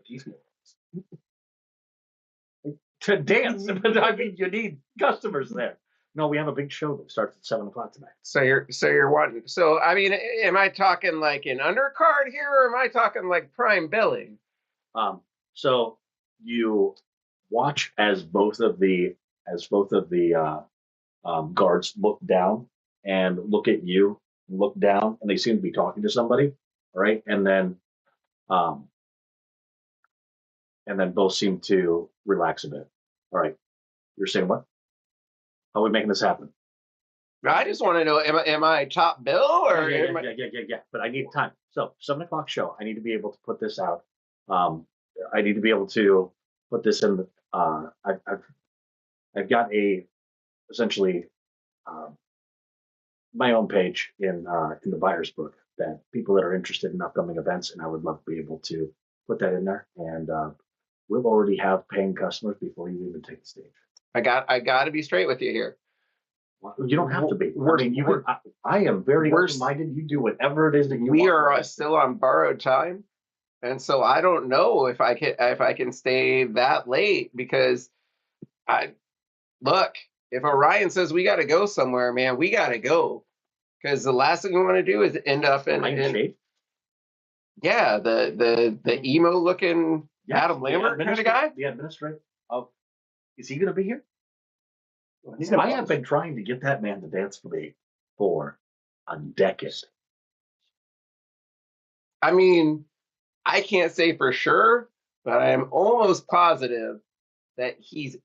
To dance. I mean, you need customers there. No, we have a big show that starts at 7:00 tonight. So you're wanting. So I mean, am I talking like an undercard here, or am I talking like prime billing? So you watch as both of the guards look down and look at you, look down, and they seem to be talking to somebody, right? And then both seem to relax a bit. All right, you're saying what? How are we making this happen? I just want to know, am I top bill or? Yeah. But I need time. So 7:00 show. I need to be able to put this out. I need to be able to put this in. I've got essentially my own page in the buyer's book that people that are interested in upcoming events, and I would love to be able to put that in there. And we'll already have paying customers before you even take the stage. I got to be straight with you here. You don't have to be. I am very open-minded. You do whatever it is that you want. We are still on borrowed time, and so I don't know if I can stay that late because look. If Orion says we got to go somewhere, man, we got to go because the last thing we want to do is end up in yeah, the emo looking Adam Lambert kind of guy. The administrator. Is he going to be here? I have been trying to get that man to dance for me for a decade. I mean, I can't say for sure, but I am almost positive that he's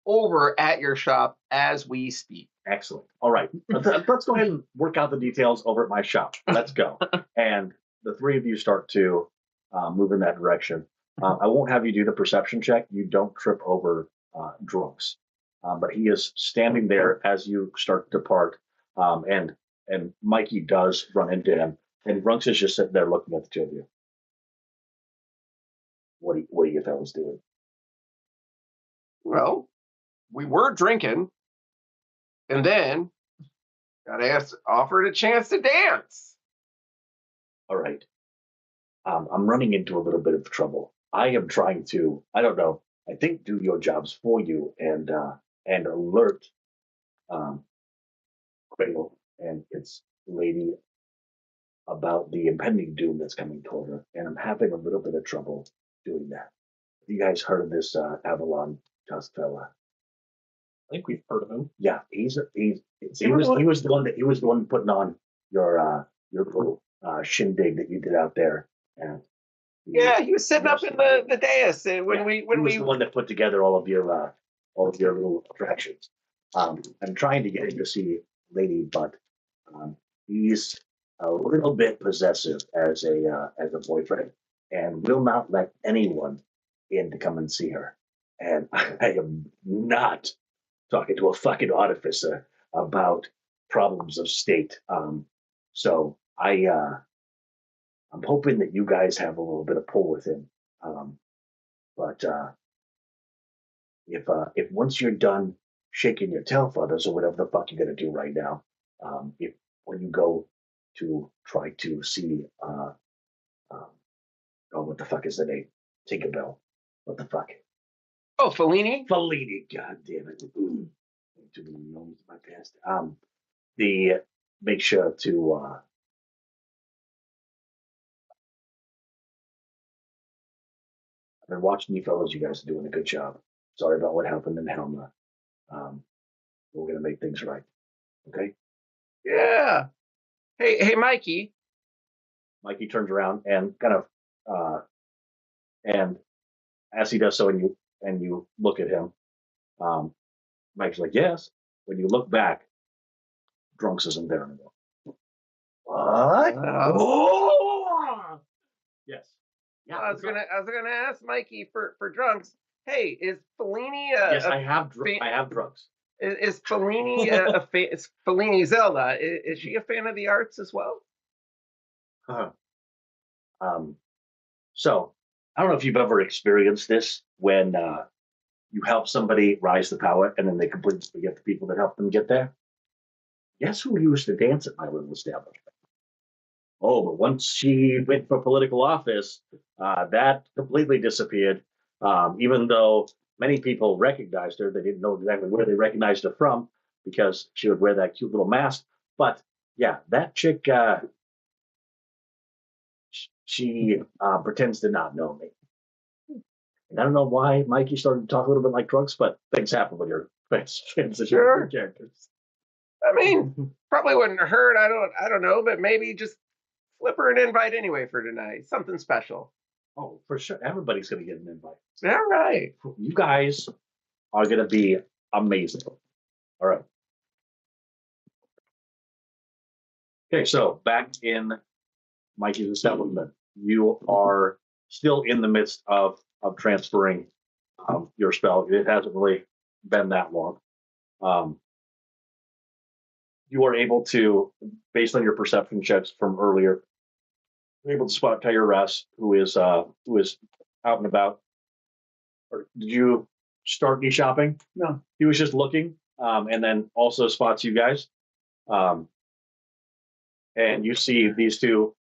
over at your shop as we speak. Excellent. All right. Let's go ahead and work out the details over at my shop. Let's go. And the three of you start to move in that direction. I won't have you do the perception check. You don't trip over drunks. But he is standing there as you start to depart. And Mikey does run into him. And Drunks is just sitting there looking at the two of you. What are you fellas doing? Well, we were drinking, and then got offered a chance to dance. All right. I'm running into a little bit of trouble. I am trying to, I don't know, I think do your jobs for you and alert Cradle and its lady about the impending doom that's coming toward her. And I'm having a little bit of trouble doing that. Have you guys heard of this Avalon Tusk fella? I think we've heard of him. Yeah, he was the one putting on your little shindig that you did out there. And he was sitting up in the dais when we the one that put together all of your little attractions. I'm trying to get him to see Lady, but he's a little bit possessive as a boyfriend, and will not let anyone in to come and see her. And I am not talking to a fucking artificer about problems of state. So I'm hoping that you guys have a little bit of pull with him. But if once you're done shaking your tail feathers or whatever the fuck you're gonna do right now, when you go to try to see what the fuck is the name? Tinkerbell. What the fuck? Oh, Fellini? Fellini, god damn it. Too many noms in my past. Make sure to I've been watching you fellas. You guys are doing a good job. Sorry about what happened in Helma. We're gonna make things right. Okay? Yeah. Hey, Mikey. Mikey turns around and kind of and as he does so and you look at him, Mike's like, yes. When you look back, Drunks isn't there anymore. What? Oh! Yes. Yeah. I was gonna ask Mikey for Drunks. Hey, is Fellini yes, I have Drunks. Is Fellini is Fellini Zelda? Is she a fan of the arts as well? Huh. So I don't know if you've ever experienced this when you help somebody rise to power and then they completely forget the people that helped them get there. Guess who used to dance at my little establishment? Oh, but once she went for political office, that completely disappeared. Even though many people recognized her, they didn't know exactly where they recognized her from because she would wear that cute little mask. But yeah, that chick, she pretends to not know me. And I don't know why Mikey started to talk a little bit like drunks, but things happen when you're transitioning Sure. characters. I mean, probably wouldn't hurt. I don't know, but maybe just flip her an invite anyway for tonight. Something special. Oh, for sure. Everybody's going to get an invite. All right. You guys are going to be amazing. All right. Okay, so back in Mikey's establishment, you are still in the midst of transferring your spell. It hasn't really been that long. You are able to, based on your perception checks from earlier, you're able to spot Tyre Rest, who is out and about. Or did you start any shopping? No. He was just looking, and then also spots you guys. And you see these two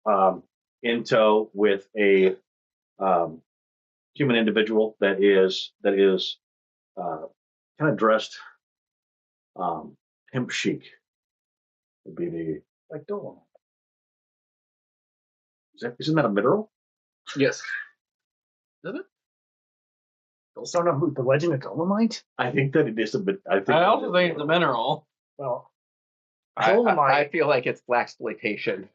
in tow with a human individual that is kind of dressed pimp chic. Would be the Like Dolomite. isn't that a mineral? Yes. Don't know who the Legend of Dolomite. I think that it is a bit. I also think it's a mineral. Well, I Dolomite. feel like it's blaxploitation.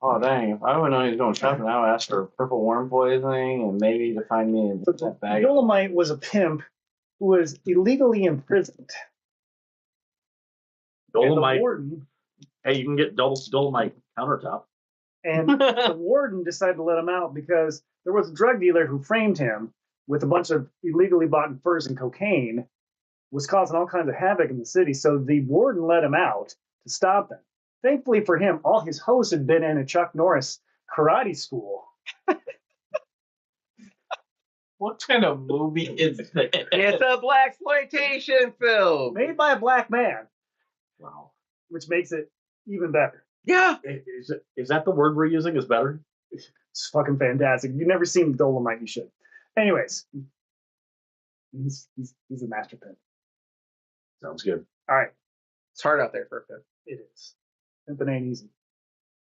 Oh dang! If I would know he was going shopping, I would ask for purple worm poisoning and maybe to find me that bag. Dolomite was a pimp who was illegally imprisoned. And the Dolomite. warden Hey, you can get Dolomite countertop. And the warden decided to let him out because there was a drug dealer who framed him with a bunch of illegally bought furs and cocaine, was causing all kinds of havoc in the city. So the warden let him out to stop them. Thankfully for him, all his hosts had been in a Chuck Norris karate school. What kind of movie is that? It's a blaxploitation film. Made by a black man, Wow. which makes it even better. Yeah. Is that the word we're using? Is better? It's fucking fantastic. If you've never seen Dolomite, you should. Anyways, he's a master pimp. Sounds good. All right, It's hard out there for a pimp. it is. Pimping ain't easy.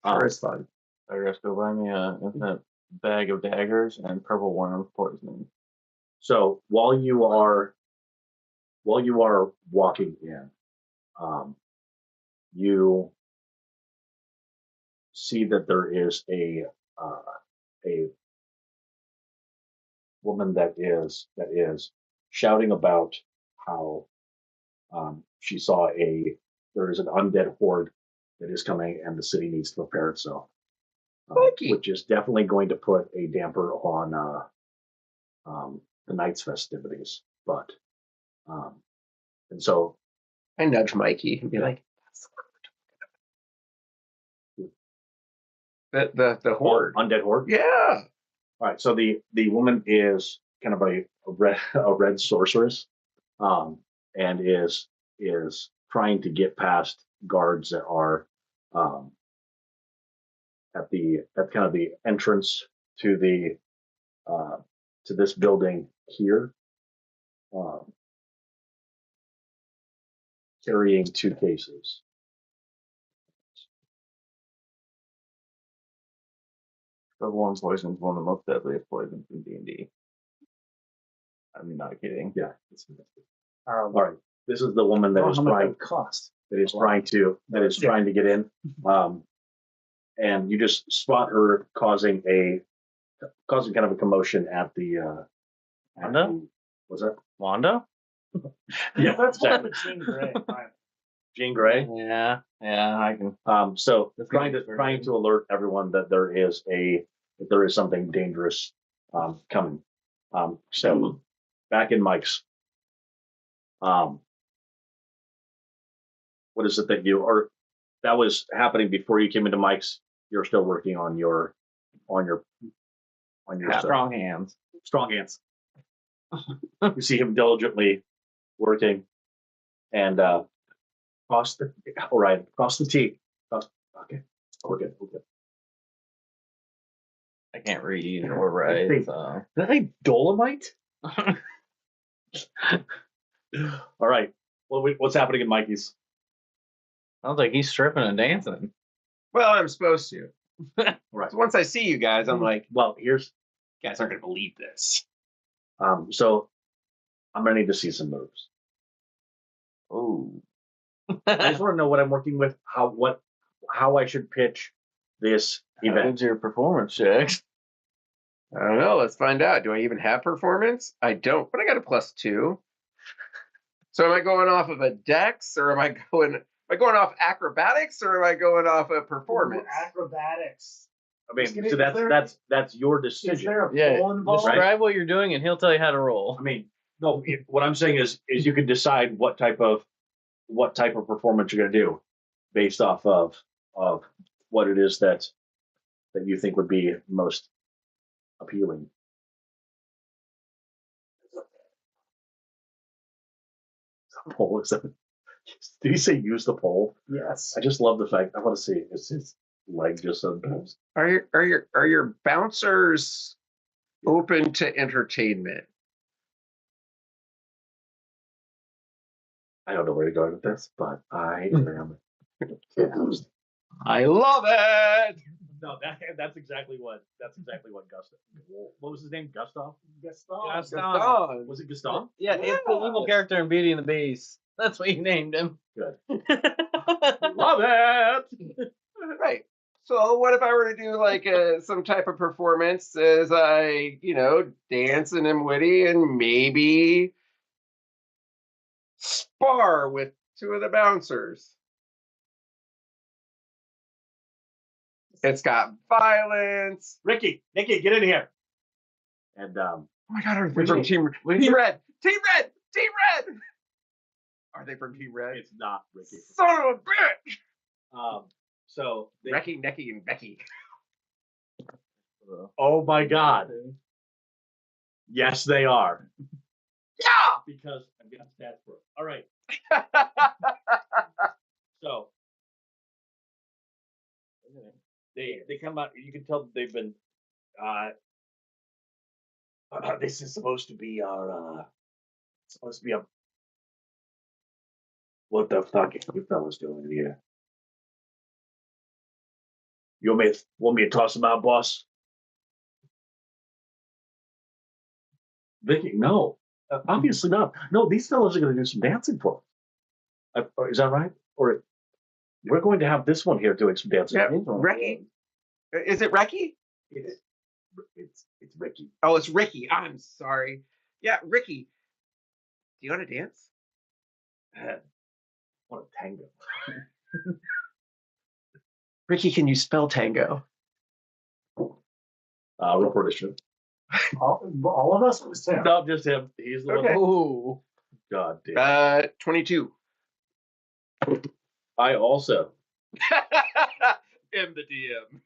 Sure is fun. I guess go buy me a infinite bag of daggers and purple worm poisoning. So while you are walking in, you see that there is a woman that is shouting about how she saw there is an undead horde that is coming and the city needs to prepare itself, Mikey. which is definitely going to put a damper on the night's festivities. But and so I nudge Mikey and be like, the horde. undead horde. Yeah. All right, so the woman is kind of a red sorceress, and is trying to get past guards that are at kind of the entrance to the to this building here, carrying two cases. Purple worm poison is one of the most deadliest poisons in D&D. I'm not kidding. Yeah. All All right, this is the woman that is how much that trying would cost. trying to get in, and you just spot her causing kind of a commotion at the. Wanda? Was that? Wanda? Yeah, That's exactly. Jean Grey. Fine. Jean Grey. Yeah, I can. So That's trying good. to alert everyone that there is something dangerous coming. So back in Mike's. What is it that you or that was happening before you came into Mike's? You're still working on your stuff. Strong hands. Strong hands. You see him diligently working, and cross the Orion, cross the T. Okay, we're good. We're good. I can't read or write. think- So. Did I say Dolomite? All right. What's happening in Mikey's? Sounds like he's stripping and dancing. Well, I'm supposed to. Right. So once I see you guys, I'm like, Well, here's you guys aren't going to believe this. so I'm gonna need to see some moves. Oh. I just want to know what I'm working with, how I should pitch this event. What's your performance checks? I don't know. Let's find out. Do I even have performance? I don't, but I got a +2. So am I going off of a dex, or am I going off acrobatics, or am I going off of performance? Acrobatics. I mean, Is so there- that's your Is decision. there a Yeah, pull involved? Right. Describe what you're doing, and he'll tell you how to roll. I mean, no. What I'm saying is you can decide what type of performance you're going to do based off of what it is that you think would be most appealing. Poll is that? Did he say use the pole? Yes. I just love the fact. I want to see his leg just sometimes. Are your bouncers open to entertainment? I don't know where you're going with this, but I am. I love it. No, that's exactly what Gustav. What was his name? Gustav? Gaston. Gaston. Was it Gustav? Yeah, it's the evil character in Beauty and the Beast. That's what you named him. Good. Love it. Right. So what if I were to do like some type of performance as I, dance and am witty and maybe spar with 2 of the bouncers? It's got violence. Nikki, get in here. And Oh my God, are they from Team Red? Team Red! Team Red! Are they from Team Red? it's not Ricky. Son of a bitch! So they, Recky, Necky, and Becky. oh my God, yes they are. Yeah! Because I'm getting stats for it. All right. So they come out. You can tell that they've been. This is supposed to be our. What the fuck are you fellas doing here? You want me to toss them out, boss? Vicky, no. Obviously not. No, these fellas are going to do some dancing for us. Is that right? Or we're going to have this one here doing some dancing. Yeah, Recky. Is it Recky? It's Ricky. Oh, it's Ricky. I'm sorry. Yeah, Ricky. Do you want to dance? I want a tango. Ricky, can you spell tango? Report issue. All of us? It was Tim. No, just him. He's the Okay. one. Ooh. God damn. 22. I also. Am the DM.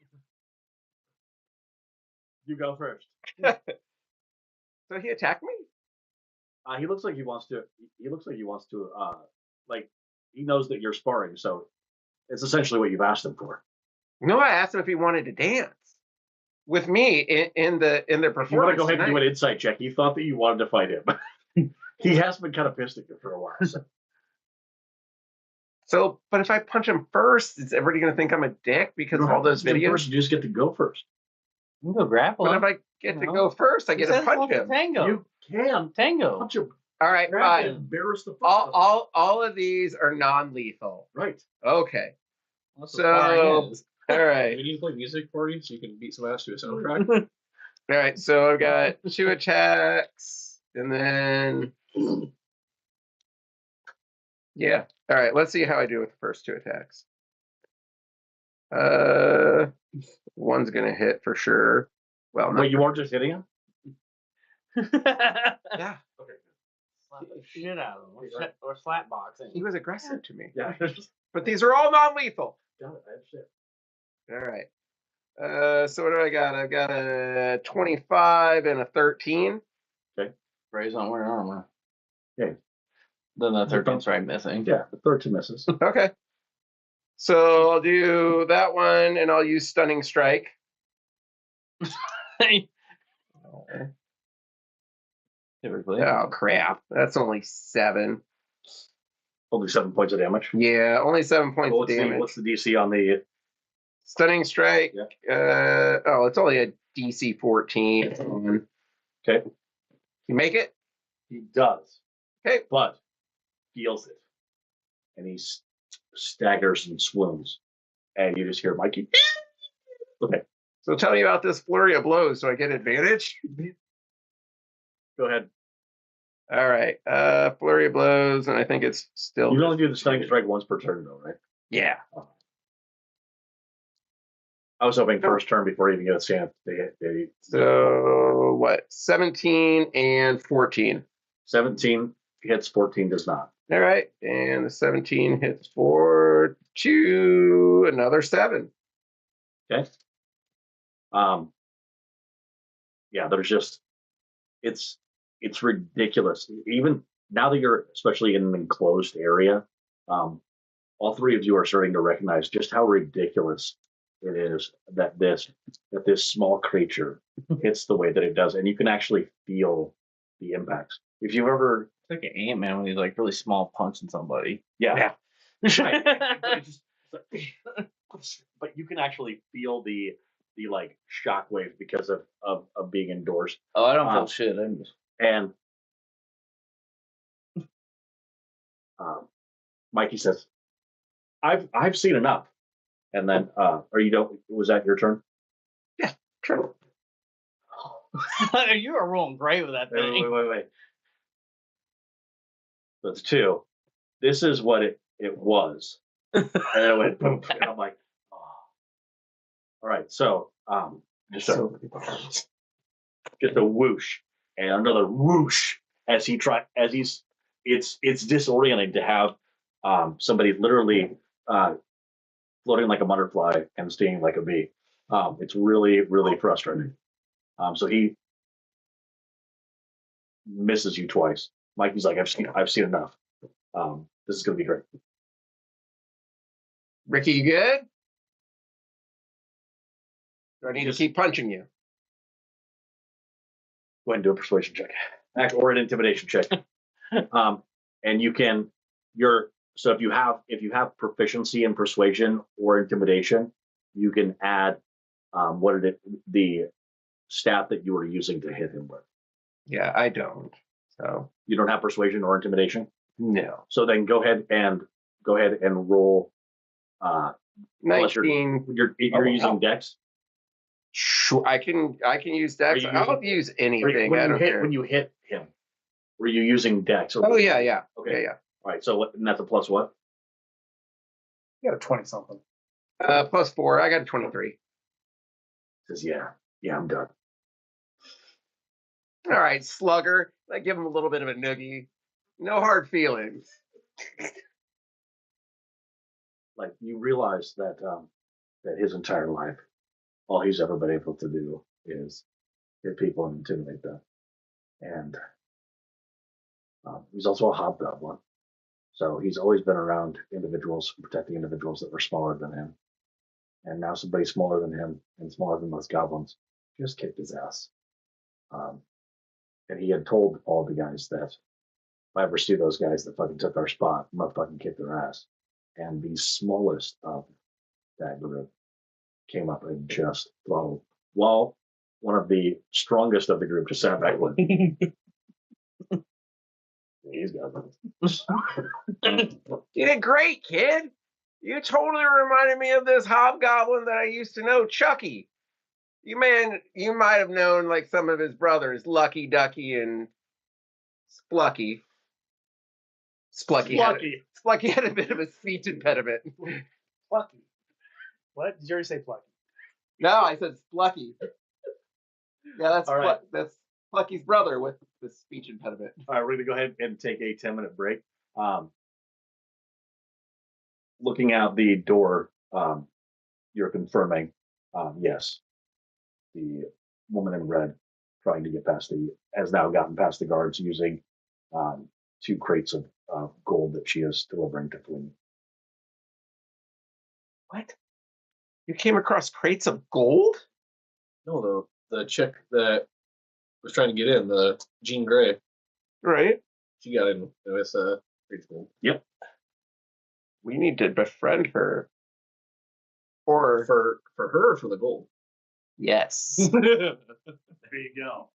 You go first. So he attacked me? He looks like he wants to. Like he knows that you're sparring, so it's essentially what you've asked him for. No, I asked him if he wanted to dance with me in the performance. If you want to go ahead and do tonight. an insight check, he thought that you wanted to fight him. He has been kind of pissed at you for a while. So, but if I punch him first, is everybody going to think I'm a dick because of all those videos? First, you just get to go first. You can go grapple But him. if I get to go first, I get to punch him. Tango. You can Tango. punch him. All right, Grab fine. him. Embarrass the fuck out of him. All of these are non-lethal. Right. Okay. That's So- what sparring is. All We right. need to play music for you so you can beat some ass to a soundtrack. All right. So I've got 2 attacks, and then yeah. All right. Let's see how I do with the first 2 attacks. One's gonna hit for sure. Well, not Wait, you weren't just hitting him? yeah. Okay. Slap the shit out of him. Or slap boxing. He was aggressive to me. Yeah. But these are all non-lethal. Got it. I understand. All right. So what do I got? I've got a 25 and a 13. Ray's not wearing armor. Okay. Then the 13th right missing. Yeah, the 13 misses. Okay. So I'll do that one, and I'll use Stunning Strike. Typically. Oh, crap. That's only 7. Only 7 points of damage. Yeah, only 7 points of damage. What's the DC on the? Stunning Strike. It's only a DC 14. Okay. You make it? He does. Okay. But feels it, and he staggers and swoons, and you just hear Mikey. Okay. So tell me about this flurry of blows. So I get advantage? Go ahead. All right. Flurry of blows, and I think it's still. You can only do the stunning strike once per turn, though, right? Yeah. I was hoping first turn before you even get a chance. So what? 17 and 14. 17 hits, 14 does not. All right. And the 17 hits for 2, another 7. Okay. Yeah, there's just it's ridiculous. Even now that you're especially in an enclosed area, all three of you are starting to recognize just how ridiculous it is that this small creature hits the way that it does, and you can actually feel the impacts. If you've ever, It's like an Ant-Man when he's like really small punching somebody. yeah. Right. But you can actually feel the like shockwave because of being indoors. Oh, I don't feel shit. I'm just... And Mikey says, I've seen enough. And then was that your turn? Yeah, sure. You are rolling great with that thing. Wait. That's 2. This is what it was. And then it went boom. And I'm like, oh. All right, so just a whoosh and another whoosh as it's disorienting to have somebody literally floating like a butterfly and stinging like a bee. It's really, really frustrating. So he misses you twice. Mikey's like, I've seen enough. This is gonna be great. Ricky, you good? Do I need to keep punching you? Go ahead and do a persuasion check, or an intimidation check. And you can so if you have proficiency in persuasion or intimidation, you can add the stat that you were using to hit him with. Yeah, I don't. So you don't have persuasion or intimidation? No. So then go ahead and roll 19. You're using Dex? Sure, I can use Dex. I'll use anything. When you hit him, were you using Dex? Oh yeah. Okay. Yeah. All right. So and that's a plus what? You got a 20 something. Plus 4. I got a 23. Says yeah, I'm done. All right, slugger. I give him a little bit of a noogie. No hard feelings. Like you realize that his entire life, all he's ever been able to do is hit people and intimidate them. And he's also a hobgoblin. So he's always been around individuals, protecting individuals that were smaller than him. And now somebody smaller than him and smaller than most goblins just kicked his ass. And he had told all the guys that if I ever see those guys that fucking took our spot, I'm gonna fucking kick their ass. And the smallest of that group came up and just throttled, while one of the strongest of the group just sat back with he's got it. You did great, kid. You totally reminded me of this hobgoblin that I used to know, Chucky. You might have known like some of his brothers, Lucky Ducky and Splucky. Splucky had a bit of a speech impediment. Plucky. What? Did you already say plucky? No, I said Splucky. Yeah, that's All right. That's Lucky's brother with the speech impediment. All right, we're gonna go ahead and take a 10-minute break. Looking out the door, you're confirming, yes, the woman in red trying to get past has now gotten past the guards using 2 crates of gold that she is delivering to Flynn. What? You came across crates of gold? No, the chick that was trying to get in, the Jean Grey, Right. she got in with pretty cool. Yep. We need to befriend her. Or For her or for the gold? yes. There you go.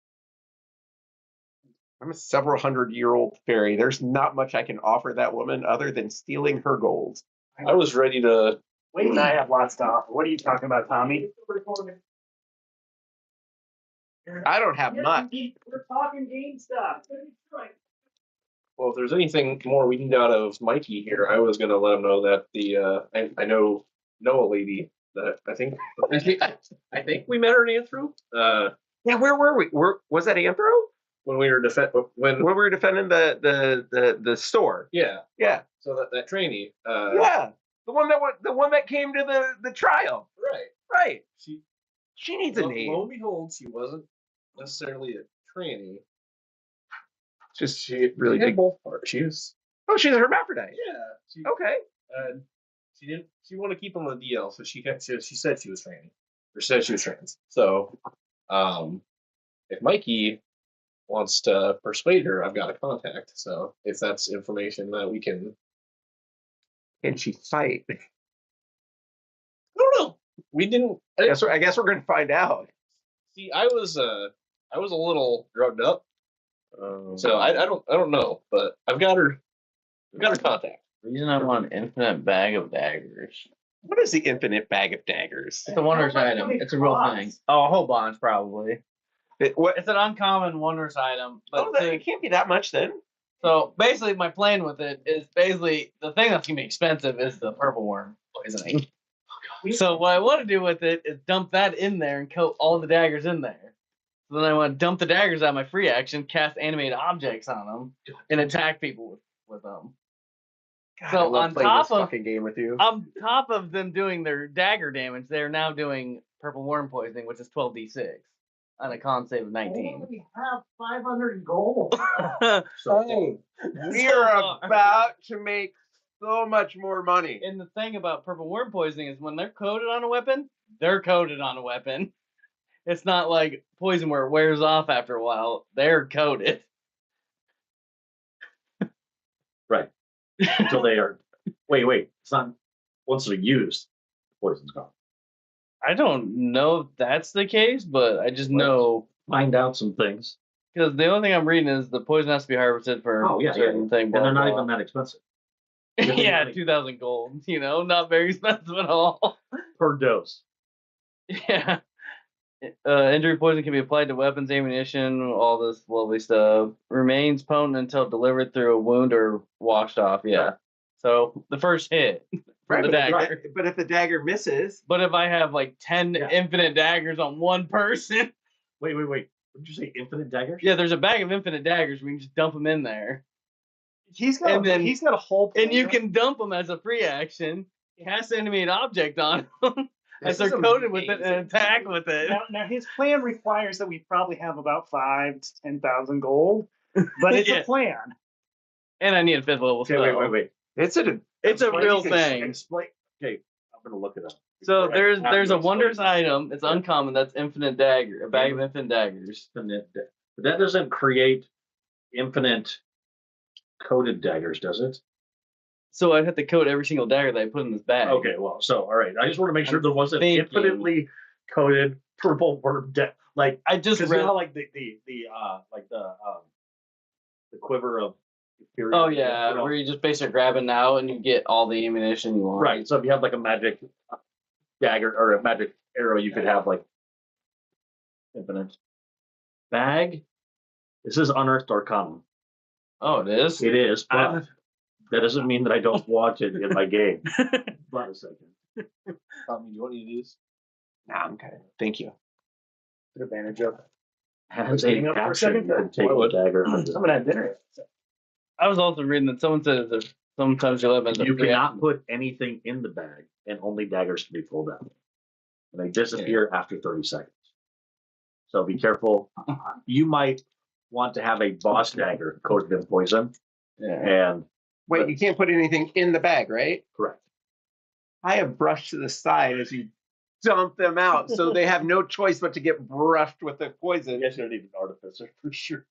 I'm a several 100-year-old fairy. There's not much I can offer that woman other than stealing her gold. I was ready to. Wait, and I have lots to offer. What are you talking about, Tommy? I don't have much. We're talking game stuff. Well, if there's anything more we need out of Mikey here, I was gonna let him know that I know a lady that I think we met her in Anthro. Yeah, where were we? Was that Anthro? When we were When we were defending the store. yeah. Yeah. So that trainee. Yeah. The one that came to the trial. Right. Right. She needs a lo name. and behold, she wasn't necessarily a trainee. Just she really She had big. both parts. She was. Oh, she's a hermaphrodite. Yeah. Okay. She didn't. She wanted to keep on the DL, so she said she was training, or said she was trans. So, if Mikey wants to persuade her, I've got a contact. So if that's information that we can. Can she fight? I don't know. We didn't. I guess we're gonna find out. See, I was a little drugged up, so I don't know, but I've got her contact. The reason I want an infinite bag of daggers. What is the infinite bag of daggers? It's a wondrous item. It's a real thing. Oh, a whole bunch probably. What? It's an uncommon wondrous item. But It can't be that much then. so basically, my plan with it is basically the thing that's gonna be expensive is the purple worm poisoning. So what I want to do with it is dump that in there and coat all the daggers in there. So then I want to dump the daggers out of my free action, cast animated objects on them, and attack people with them. God, So I love on playing top this of- fucking game with you. On top of them doing their dagger damage, they're now doing purple worm poisoning, which is 12d6 on a con save of 19. We have 500 gold. Hey, we are about to make so much more money. And the thing about purple worm poisoning is when they're coated on a weapon, they're coated on a weapon. It's not like poison where it wears off after a while. They're coated. Right. Until they are. Wait. It's not. Once they're used, the poison's gone. I don't know if that's the case, but I just know Find out some things. because the only thing I'm reading is the poison has to be harvested for Oh, yeah, a certain thing. And blah, they're not blah. even that expensive. Yeah, 2,000 gold. You know, not very expensive at all. Per dose. Yeah. Injury poison can be applied to weapons, ammunition, all this lovely stuff. Remains potent until delivered through a wound or washed off. Yeah. So the first hit for the dagger. But if the dagger misses, But if I have like 10 Yeah. infinite daggers on one person, Wait. What did you say? Infinite daggers? yeah, there's a bag of infinite daggers. We can just dump them in there, He's got a whole and you can dump them as a free action. Cast animated object on them as they're This is coated with it and amazing. attack with it. Now his plan requires that we probably have about 5,000 to 10,000 gold, but it's Yeah. a plan. And I need a 5th level Okay, spell. wait. it's a It's a real Explain- thing. Explain. Okay, I'm gonna look it up. So Right. there's After a you explain wondrous it. item. It's uncommon. That's infinite dagger. A bag of infinite daggers. Infinite But that doesn't create infinite coated daggers, does it? So I'd have to coat every single dagger that I put in this bag. Okay, well, so all right. I just want to make sure I'm there wasn't thinking- infinitely coated purple worm like I just because you read. know how, like the quiver of Imperial, Oh yeah, you know? where you just basically grab it out and you get all the ammunition you want. Right. So if you have like a magic dagger or a magic arrow, you could have like infinite bag. This is unearthed arcana. Oh, it is. It is, but that doesn't mean that I don't want it in my game. But a second. Tommy, do you want to use? Nah, I'm okay. Thank you. Take advantage of. As Hang a up for a action, second? you can take I a would. dagger. I'm gonna have dinner. I was also reading that someone said that sometimes you'll have You cannot put anything in the bag, and only daggers can be pulled out. And they disappear after 30 seconds. So be careful. You might want to have a boss dagger coated in poison. Yeah. And Wait, you can't put anything in the bag, right? correct. I have brushed to the side as you dump them out, so they have no choice but to get brushed with the I poison. guess you don't need an artificer for sure.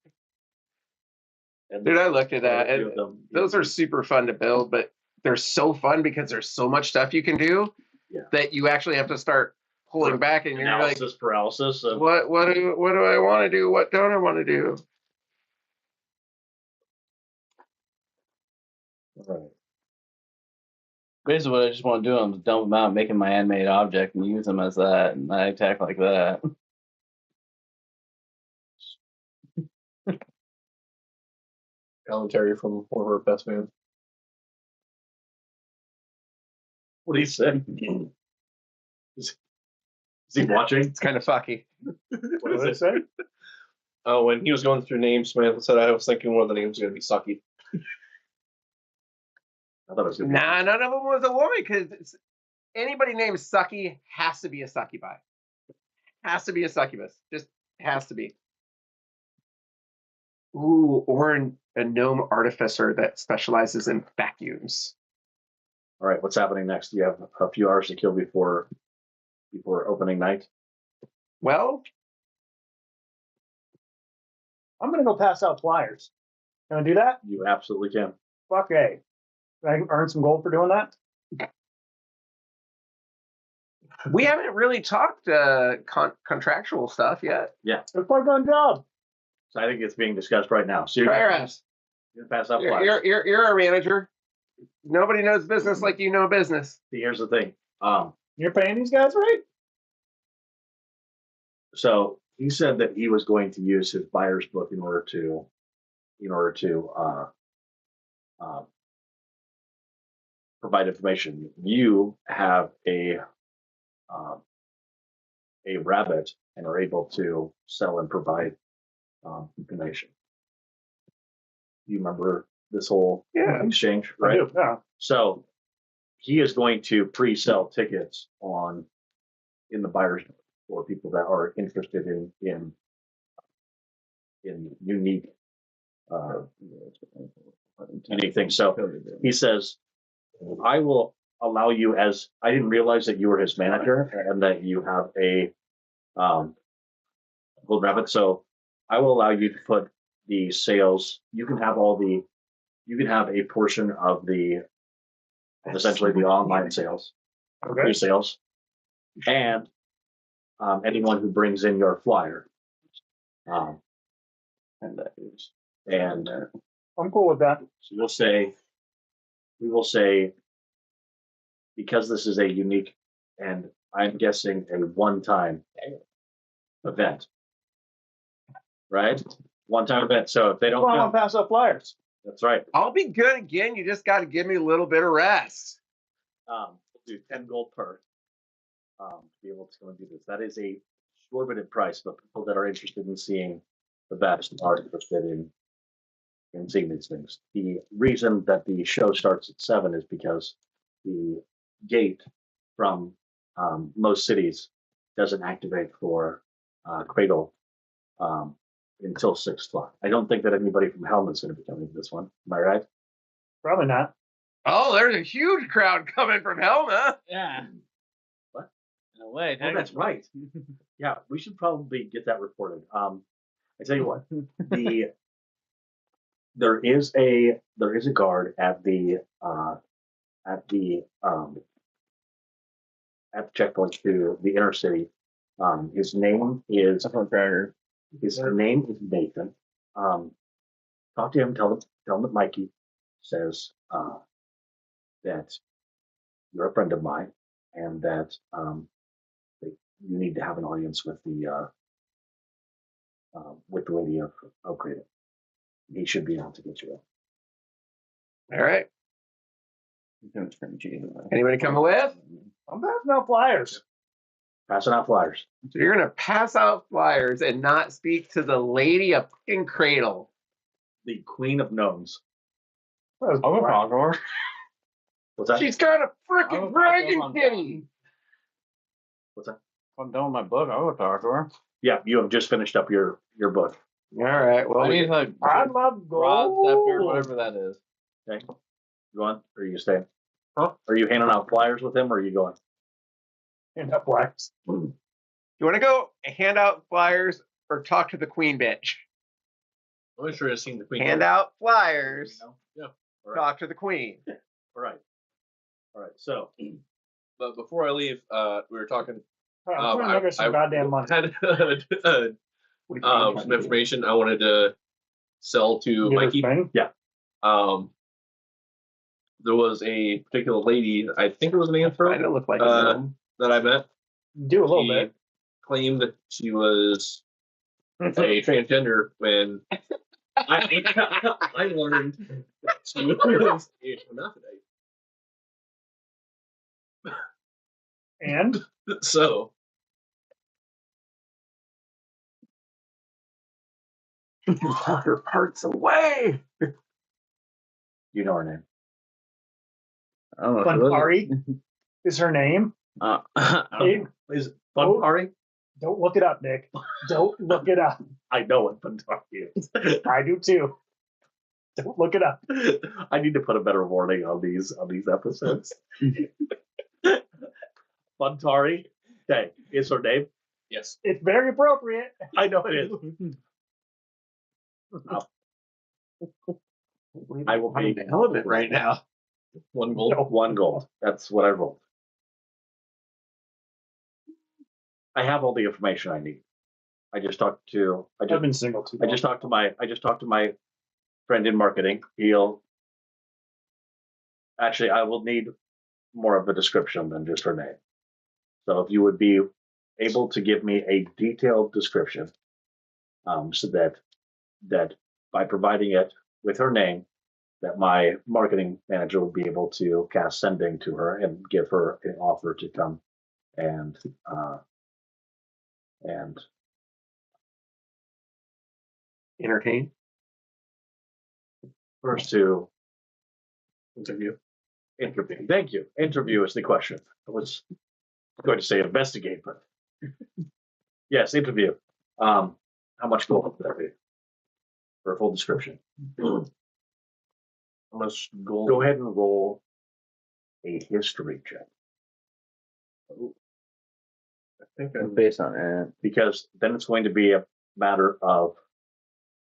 And Dude, I looked at that. quite a few And of them- those are super fun to build, but they're so fun because there's so much stuff you can do Yeah. that you actually have to start pulling back, and you're like, analysis paralysis. Of, what do I want to do? What don't I want to do? Right. Basically, what I just want to do is dump them out, making my animated object, and use them as that, and I attack like that. Commentary from one of our best fans. What do you say? Is he watching? It's kind of fucky. What What is did I it? say? Oh, when he was going through names, man said I was thinking one of the names was going to be Sucky. I thought it was gonna be- Nah, none of them was a woman because anybody named Sucky has to be a succubi. Has to be a succubus. Just has to be. Ooh, or a gnome artificer that specializes in vacuums. All right, what's happening next? You have a few hours to kill before opening night. Well, I'm gonna go pass out flyers. Can I do that? You absolutely can. Fuck A. Can I earn some gold for doing that? we haven't really talked contractual stuff yet. It's a part-time job. So I think it's being discussed right now. So you're Try your gonna ass. pass out flyers. You're our manager. Nobody knows business like you know business. See, here's the thing. You're paying these guys right? So he said that he was going to use his buyer's book in order to provide information. You have a rabbit and are able to sell and provide information. You remember this whole Yeah. exchange, I right? do. Yeah. So he is going to pre-sell tickets in the buyer's book for people that are interested in unique unique things. So he says, I will allow you, as I didn't realize that you were his manager and that you have a gold rabbit. So I will allow you to put the sales. You can have a portion of essentially the online sales, Okay. pre-sales, and anyone who brings in your flyer. And I'm cool with that. so we will say, because this is a unique, and I'm guessing a one-time event, right? One-time event. So if they don't Well, I come, want to pass out flyers. that's right. I'll be good again. You just got to give me a little bit of rest. We'll do 10 gold per to be able to go and do this. That is a exorbitant price, but people that are interested in seeing the best are interested in seeing these things. The reason that the show starts at 7 is because the gate from most cities doesn't activate for Cradle until 6 o'clock. I don't think that anybody from Helm is going to be coming to this one. Am I right? Probably not. Oh, there's a huge crowd coming from Helma. Yeah. What? No way. Oh, that's right. Yeah, we should probably get that reported. I tell you what, there is a guard at the checkpoint to the inner city. His name is Nathan. Talk to him. Tell him that Mikey says that you're a friend of mine, and that you need to have an audience with the lady of Cradle. He should be able to get you in. All right. Anybody coming with? I'm passing out flyers. Passing out flyers. So you're gonna pass out flyers and not speak to the lady up in Cradle. The Queen of Gnomes. I'll go talk to her. What's that? She's got a Oh, freaking dragon kitty. What's that? If I'm done with my book, I'll go talk to her. Yeah, you have just finished up your book. All right. Well, I need like I love rod, scepter, gold. whatever that is. Okay. You going? Or are you staying? Huh? Are you handing out flyers with him or are you going? And up blacks. you want to go hand out flyers or talk to the queen bitch? I'm sure I've seen the queen. Hand out flyers. Yeah. All right. Talk to the queen. All right. All right. So But before I leave, we were talking. I'm trying to make us some goddamn money. had What do you mean? some information I wanted to sell to Get Mikey. his thing? There was a particular lady, I think it was an I anthro, don't look like a Uh, gnome. that I met. Do a little She bit. claimed that she was a transgender when I learned that she was a hermaphrodite. And So Put her parts away. you know her name. I don't know. if it was- Buntari is her name. Hey, Is it Oh. Buntari? don't look it up, Nick. Don't look it up. I know what Buntari is. I do too. Don't look it up. I need to put a better warning on these episodes. Buntari. Okay, is her name? yes, It's very appropriate. I know it is. I will I'm pay in the element right now. one gold. No, 1 gold. That's what I rolled. I have all the information I need. I just talked to I've been single too I long. just talked to my friend in marketing. Actually, I will need more of a description than just her name. So if you would be able to give me a detailed description, so that by providing it with her name, that my marketing manager would be able to cast sending to her and give her an offer to come and Entertain. first to Interview. interview. Thank you. Interview is the question. I was going to say investigate, but yes, interview. How much gold would that be for a full description? How much gold? Go ahead and roll a history check I think I'm, Based on that. because then it's going to be a matter of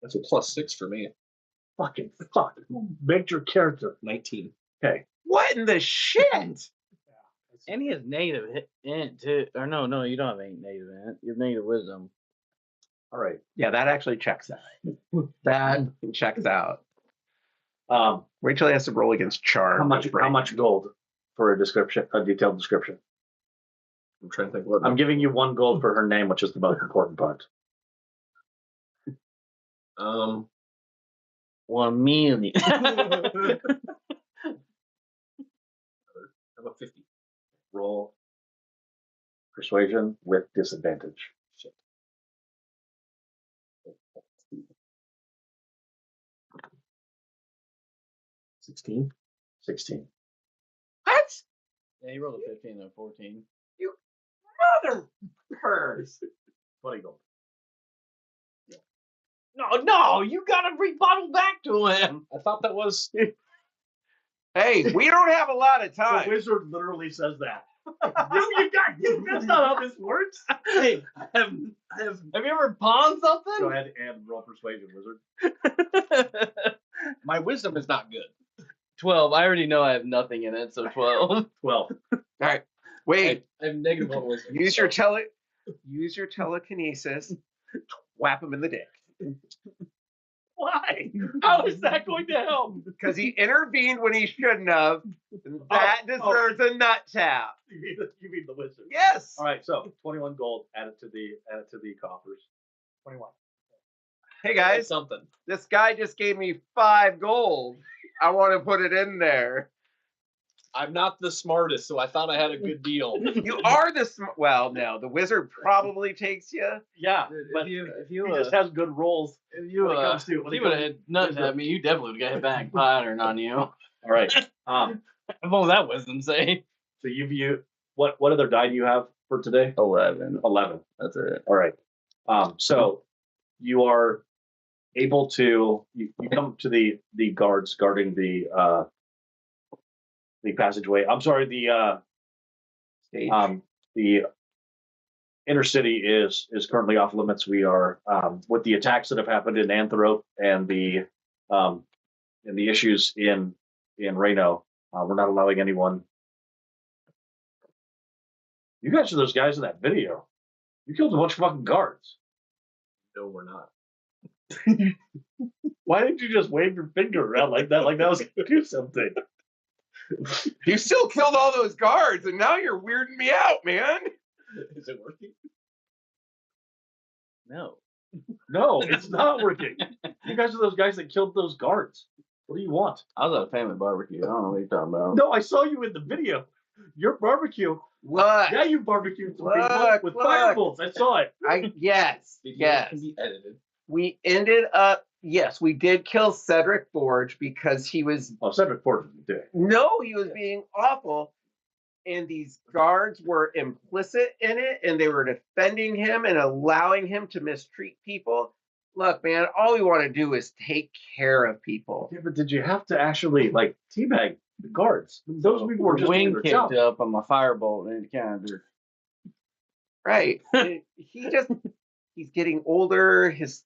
that's a +6 for me. fucking fuck. Make your character. 19. Okay. What in the shit? And he has negative int too. Or no, you don't have any negative int. You have negative wisdom. All right. Yeah, that actually checks out. That checks out. Um, Wait till he has to roll against charm. how much gold for a description, a detailed description? I'm trying to think what. I'm giving you 1 gold for her name, which is the most important part. 1 million. I'm a 50. Roll persuasion with disadvantage. Shit. 16. 16. What? Yeah, he rolled a 15 and a 14. Mother purse. 20 gold. No, you gotta rebuttal back to him. I thought that was. Hey, we don't have a lot of The time. wizard literally says that. That's not how this works. Hey, have you ever pawned something? Go ahead and roll persuasion, wizard. My wisdom is not good. 12. I already know I have nothing in it, so 12. 12. All right. Wait. I have negative on wisdom. Use your telekinesis. Whap him in the dick. Why? How is that going to help? Because he intervened when he shouldn't have. And that deserves a nut tap. You mean the wizard? Yes. All right, so 21 gold added to the coffers. 21. Hey guys, Something. this guy just gave me 5 gold. I want to put it in there. I'm not the smartest, so I thought I had a good deal. You are the well, no, the wizard probably takes you. Yeah, but if you he just has good rolls. if you when it comes to- when it he would have comes hit none. I mean, you definitely would have got hit back pattern on you. All right. What was that wisdom say? So what other die do you have for today? 11. 11. That's it. All right. So you are able to you come to the guards guarding the passageway. I'm sorry, Stage. the inner city is currently off limits. We are with the attacks that have happened in Anthrope and the issues in Reno. We're not allowing anyone. You guys are those guys in that video. You killed a bunch of fucking guards. No, we're not. Why didn't you just wave your finger around like that? Like that was gonna do something. You still killed all those guards, and now you're weirding me out, man. Is it working? No. No, it's not working. You guys are those guys that killed those guards. What do you want? I was at a family barbecue. I don't know what you're talking about. No, I saw you in the video. Your barbecue. Look, Yeah, you barbecued some Look, people with look. fireballs. I saw it. yes, Videos yes. can be edited. We ended up. Yes, we did kill Cedric Forge because he was Oh, Cedric Ford didn't do it. he was being awful, and these guards were implicit in it, and they were defending him and allowing him to mistreat people. Look, man, all we want to do is take care of people. Yeah, but did you have to actually like teabag the guards? Those people were just doing wing their kicked job. up on my firebolt and it kind of Right. He's getting older. His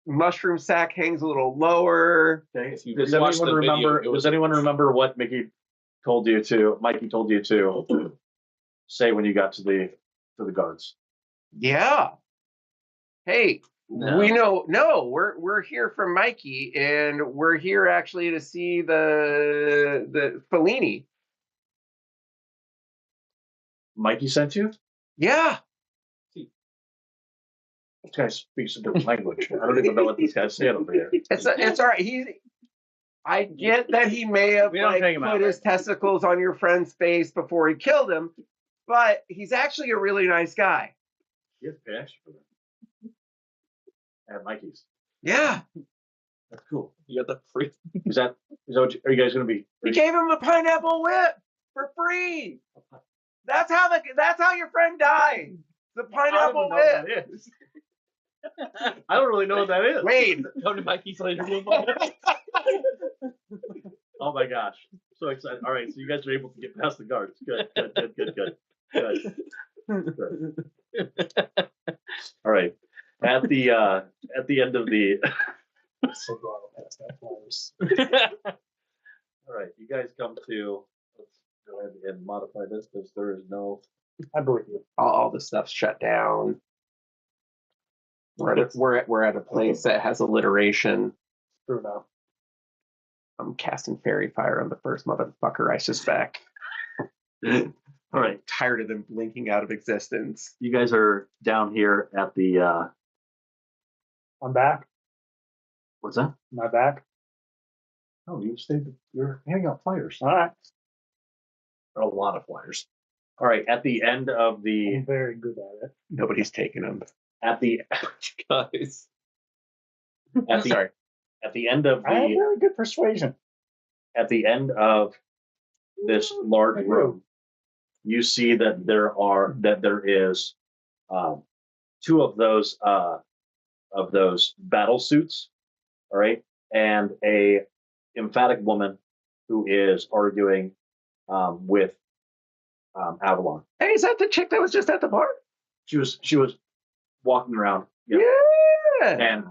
mushroom sack hangs a little lower. Okay. If you Does rewatch anyone the video, remember? it was- Does anyone remember what Mikey told you to say when you got to the guards? Yeah. Hey, No. we know. No, we're here from Mikey, and we're here actually to see the Fellini. Mikey sent you? Yeah. This guy speaks a different language. I don't even know what this guy's saying over here. It's all right. I get that he may have We don't like, take him out, put his testicles on your friend's face before he killed him, but he's actually a really nice guy. He has passion for them. At Mikey's. Yeah. That's cool. You got the free. Is that what are you guys going to be? He gave him a pineapple whip for free. That's how your friend died. The pineapple whip. I don't really know what that is. Wait. Come to Mikey's later. Oh my gosh. So excited. All right, so you guys are able to get past the guards. Good. All right. At the end of the So glad I'll pass that flowers. all right, you guys come to let's go ahead and modify this because there is no I believe you. All the stuff's shut down. We're at a place that has alliteration. True enough. I'm casting fairy fire on the first motherfucker I suspect. all right. Tired of them blinking out of existence. You guys are down here at the I'm back. what's that? Am I back? Oh, you're handing out flyers. All right. A lot of flyers. All right, at the end of the I'm very good at it. Nobody's taking them. at the Guys. at the Sorry. at the end of I have the really good persuasion. at the end of this large room, you see that there is two of those battle suits, all right, and a emphatic woman who is arguing with Avalon. Hey, is that the chick that was just at the bar? She was walking around, Yeah. and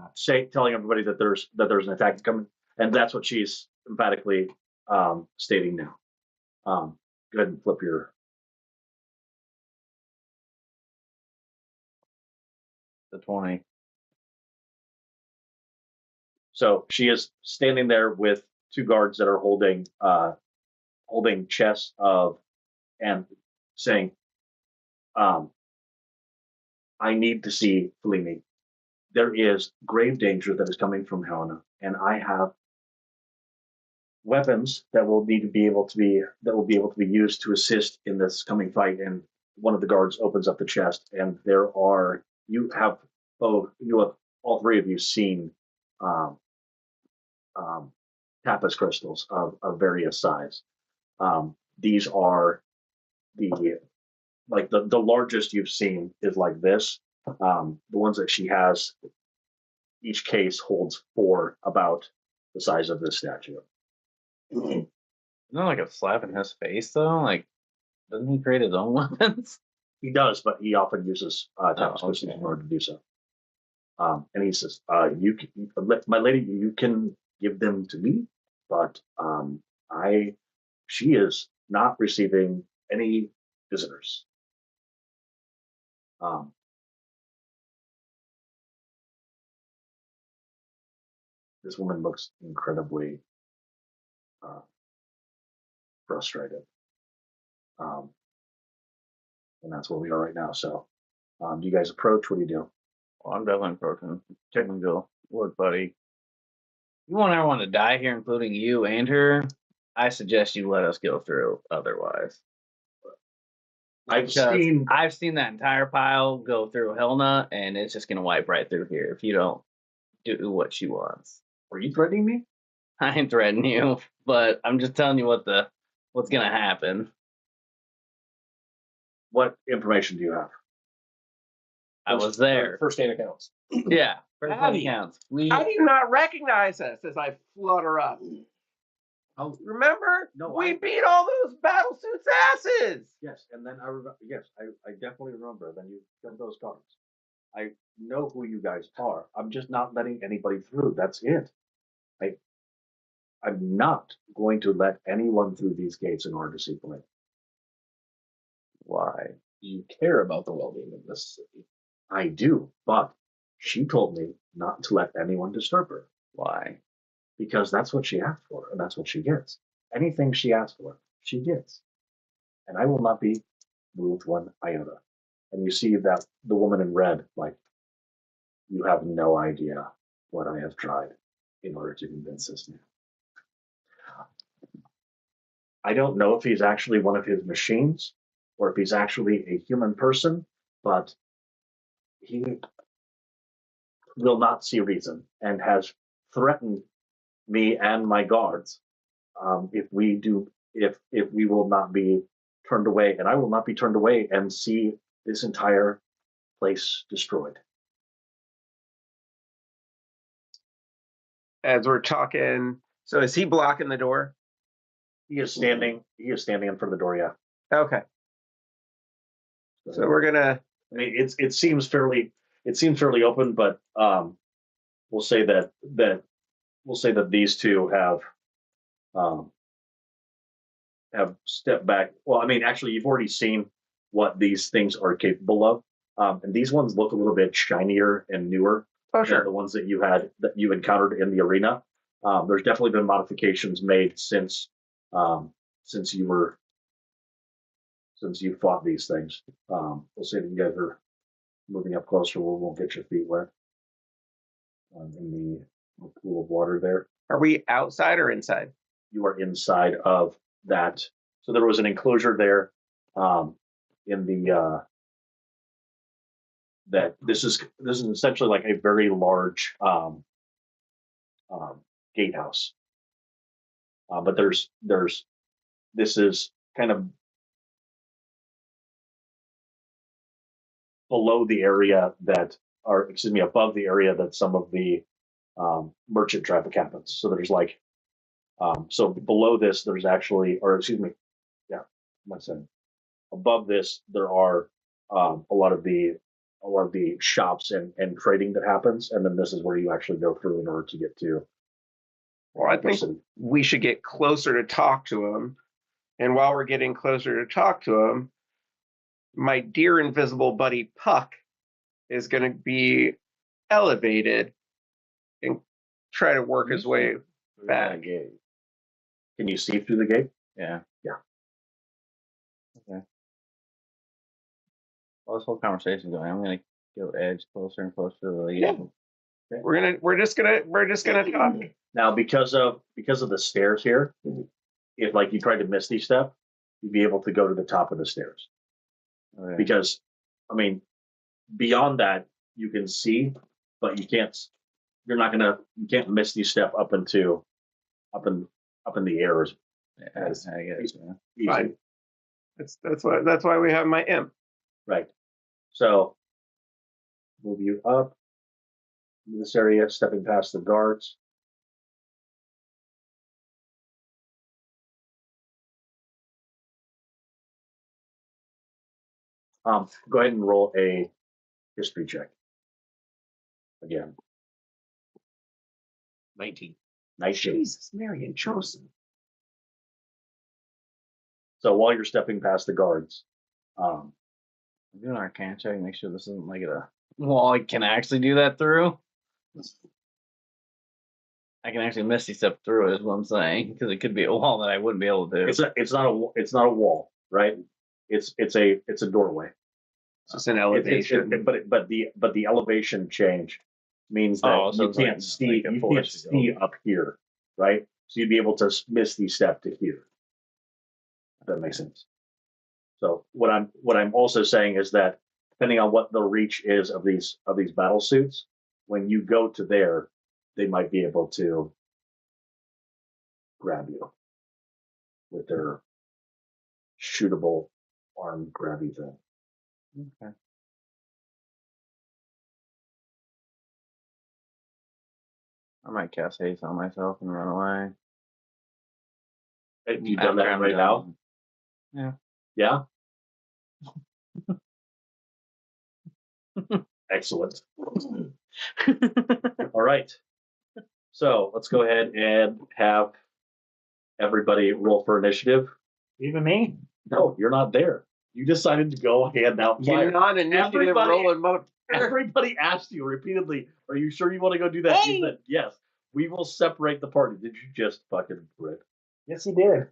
telling everybody that there's an attack coming, and that's what she's emphatically stating now. Go ahead and flip your. the 20. So she is standing there with two guards that are holding chests of and saying, I need to see Fellini. There is grave danger that is coming from Helena, and I have weapons that will be able to be used to assist in this coming fight. And one of the guards opens up the chest, and you have all three of you seen um, tapas crystals of various size. These are the largest you've seen is like this. The ones that she has, each case holds 4 about the size of this statue. Isn't that like a slap in his face though? Like, doesn't he create his own weapons? He does, but he often uses tapas crystals in order to do so. And he says, my lady, you can give them to me, but she is not receiving any visitors. This woman looks incredibly frustrated. And that's where we are right now. So, do you guys approach? What do you do? Well, I'm definitely approaching. Technical look, buddy. You won't ever want to die here, including you and her. I suggest you let us go through. Otherwise, I've seen that entire pile go through Helena, and it's just gonna wipe right through here if you don't do what she wants. Are you threatening me? I ain't threatening you, but I'm just telling you what's gonna happen. What information do you have? I was there. First aid accounts. Yeah, Maggie, counts. How do you not recognize us as I flutter up? Oh, Remember? No, we beat all those battle suits' asses. yes, and then I remember. Yes, I definitely remember. Then you killed those guards. I know who you guys are. I'm just not letting anybody through. That's it. I'm not going to let anyone through these gates in order to see Flynn. Why? You care about the well-being of this city. I do, but she told me not to let anyone disturb her Why? because that's what she asked for, and that's what she gets. Anything she asks for, she gets. And I will not be moved one iota. And you see that the woman in red, like, you have no idea what I have tried in order to convince this man. I don't know if he's actually one of his machines or if he's actually a human person, but he will not see reason and has threatened me and my guards if we will not be turned away, and I will not be turned away and see this entire place destroyed. As we're talking, so is he blocking the door? He is standing in front of the door. Yeah. Okay. So we're gonna. I mean, it seems fairly open, but we'll say that these two have stepped back. Well, I mean, actually, you've already seen what these things are capable of, and these ones look a little bit shinier and newer Oh than sure. the ones that you encountered in the arena. There's definitely been modifications made since you fought these things. We'll say that you guys are moving up closer. We won't get your feet wet in the pool of water there. Are we outside or inside? You are inside of that. So there was an enclosure there in the that this is essentially like a very large gatehouse. But this is kind of below the area above the area that some of the merchant traffic happens. So there's like, so below this, there's actually, or excuse me, yeah, am I saying? Above this, there are a lot of the shops and trading that happens, and then this is where you actually go through in order to get to. Well, I think we should get closer to talk to him. And while we're getting closer to talk to him, my dear invisible buddy Puck is going to be elevated and try to work his way back. Can you see through the gate? Yeah. Yeah. Okay. Well, this whole conversation going, I'm gonna go edge closer and closer to the We're just gonna talk. Now, because of the stairs here, if like you tried to misty step, you'd be able to go to the top of the stairs. Okay. Because, I mean, beyond that you can see, but you can't. You can't misty step up in the air as Yeah, I guess. Yeah. easy. Fine. That's why we have my imp. Right. So move you up in this area, stepping past the guards. Go ahead and roll a history check. Again. 19. Nice shot. Jesus, Mary and Joseph. So while you're stepping past the guards, I'm doing an arcana check. Make sure this isn't like a wall I can actually do that through. I can actually misty step through it, is what I'm saying, because it could be a wall that I wouldn't be able to do. it's not a wall, right? It's a doorway. It's just an elevation. But the elevation change means that so you it's can't like see a you can't force to see up here, right? So you'd be able to misty step to here. If that makes sense. So what I'm also saying is that depending on what the reach is of these battle suits, when you go to there, they might be able to grab you with their shootable arm grabby thing. Okay. I might cast haste on myself and run away. Have you done that After I'm right done. now? Yeah. Yeah? Excellent. All right. So let's go ahead and have everybody roll for initiative. Even me? No, you're not there. You decided to go hand out You're flyers. not initiative Everybody- rolling mother. Everybody asked you repeatedly, are you sure you want to go do that? Hey! You said, yes. We will separate the party. Did you just fucking rip? Yes, he did.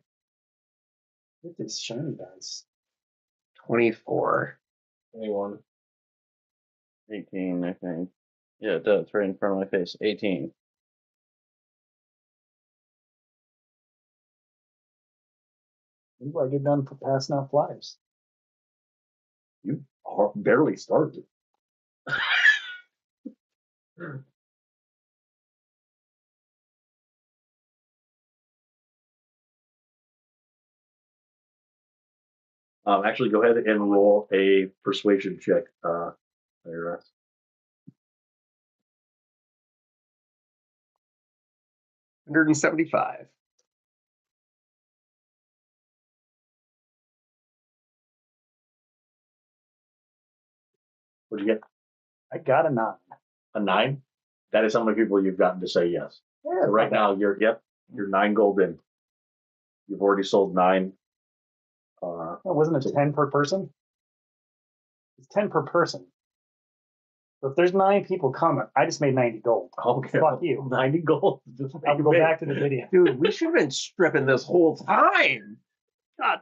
Look at this shiny dice. 24. 21. 18, I think. Yeah, it does. Right in front of my face. 18. What do I get done for passing out flyers? You barely started. Actually, go ahead and roll a persuasion check. IRS. 175. What'd you get? I got a 9. A 9? That is how many people you've gotten to say yes. Yeah, So right now, you're 9 gold in. You've already sold 9. Wasn't it 10 per person? It's 10 per person. So if there's 9 people coming, I just made 90 gold. Okay. Fuck you. 90 gold. I'll go back to the video. Dude, we should have been stripping this whole time. God.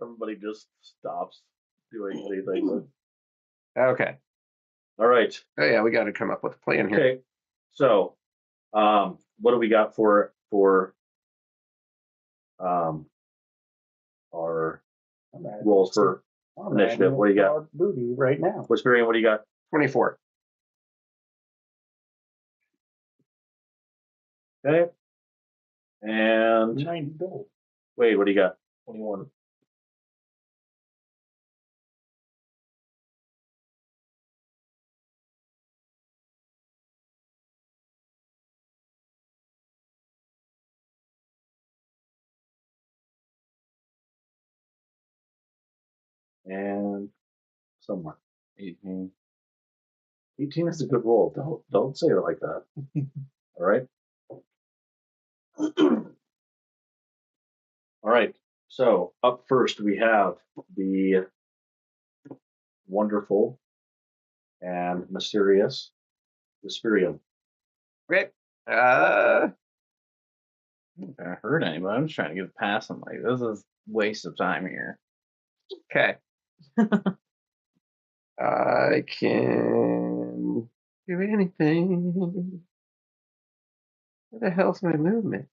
Everybody just stops doing anything. Okay. All right. Oh yeah, we got to come up with a plan here. Okay. So, what do we got for our rolls for initiative? What do you got? Booty right now. Whispering, what do you got? 24. Okay. And 90 gold. Wade, what do you got? 21. And someone. 18. 18 is a good roll. Don't say it like that. All right. All right. So up first we have the wonderful and mysterious Vesperian. Okay. I haven't hurt anybody. I'm just trying to get past them. Like, this is waste of time here. Okay. I can do anything. Where the hell's my movement?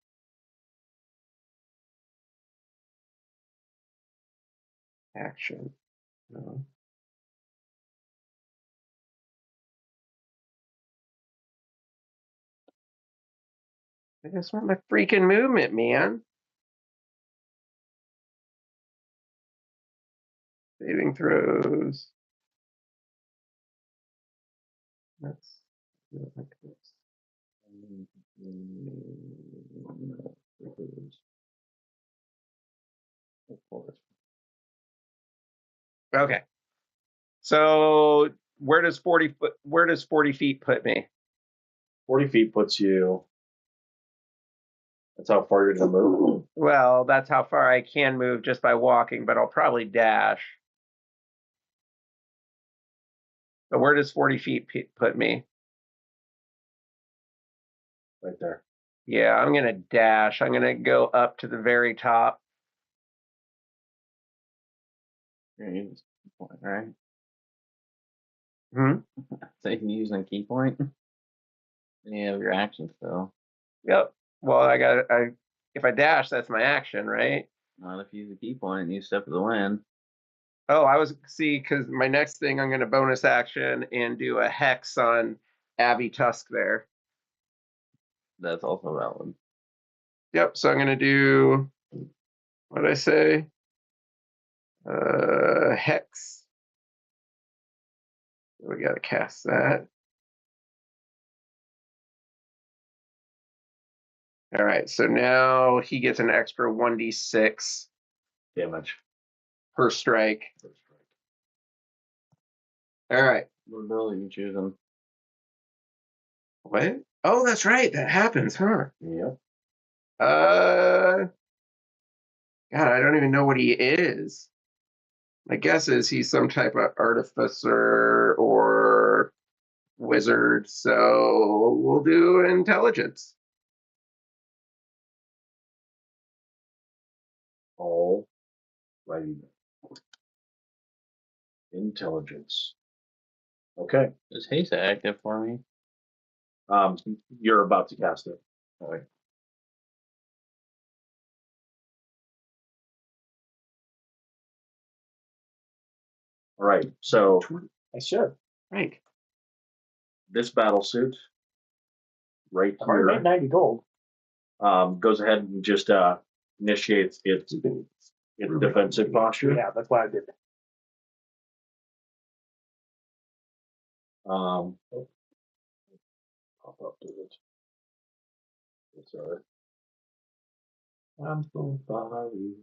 Action. No. I just want my freaking movement, man. Saving throws. Let's do it like this. Okay. So where does 40 feet put me? 40 feet puts you. That's how far you're going to move. Well, that's how far I can move just by walking, but I'll probably dash. But where does 40 feet put me? Right there. Yeah, I'm going to dash. I'm going to go up to the very top. You're using key point, right? Hmm? So you can use a key point. Any of your actions, though. Yep. Well, if I dash, that's my action, right? Not if you use a key point and you step to the wind. Oh, because my next thing I'm going to bonus action and do a hex on Abby Tusk there. That's also valid. Yep. So I'm going to do, what did I say? Hex. We got to cast that. All right. So now he gets an extra 1d6 Damage. per strike. All right. What ability are you choosing? What? Oh, that's right. That happens, huh? Yep. God, I don't even know what he is. My guess is he's some type of artificer or wizard, so we'll do intelligence. All righty. Intelligence. Okay. Is haste active for me? You're about to cast it. All right. All right. So I should. Right. this battle suit right I've already here made 90 gold. goes ahead and just initiates its defensive posture. Yeah, that's why I did it. Pop up to it. It's all right. I'm so sorry.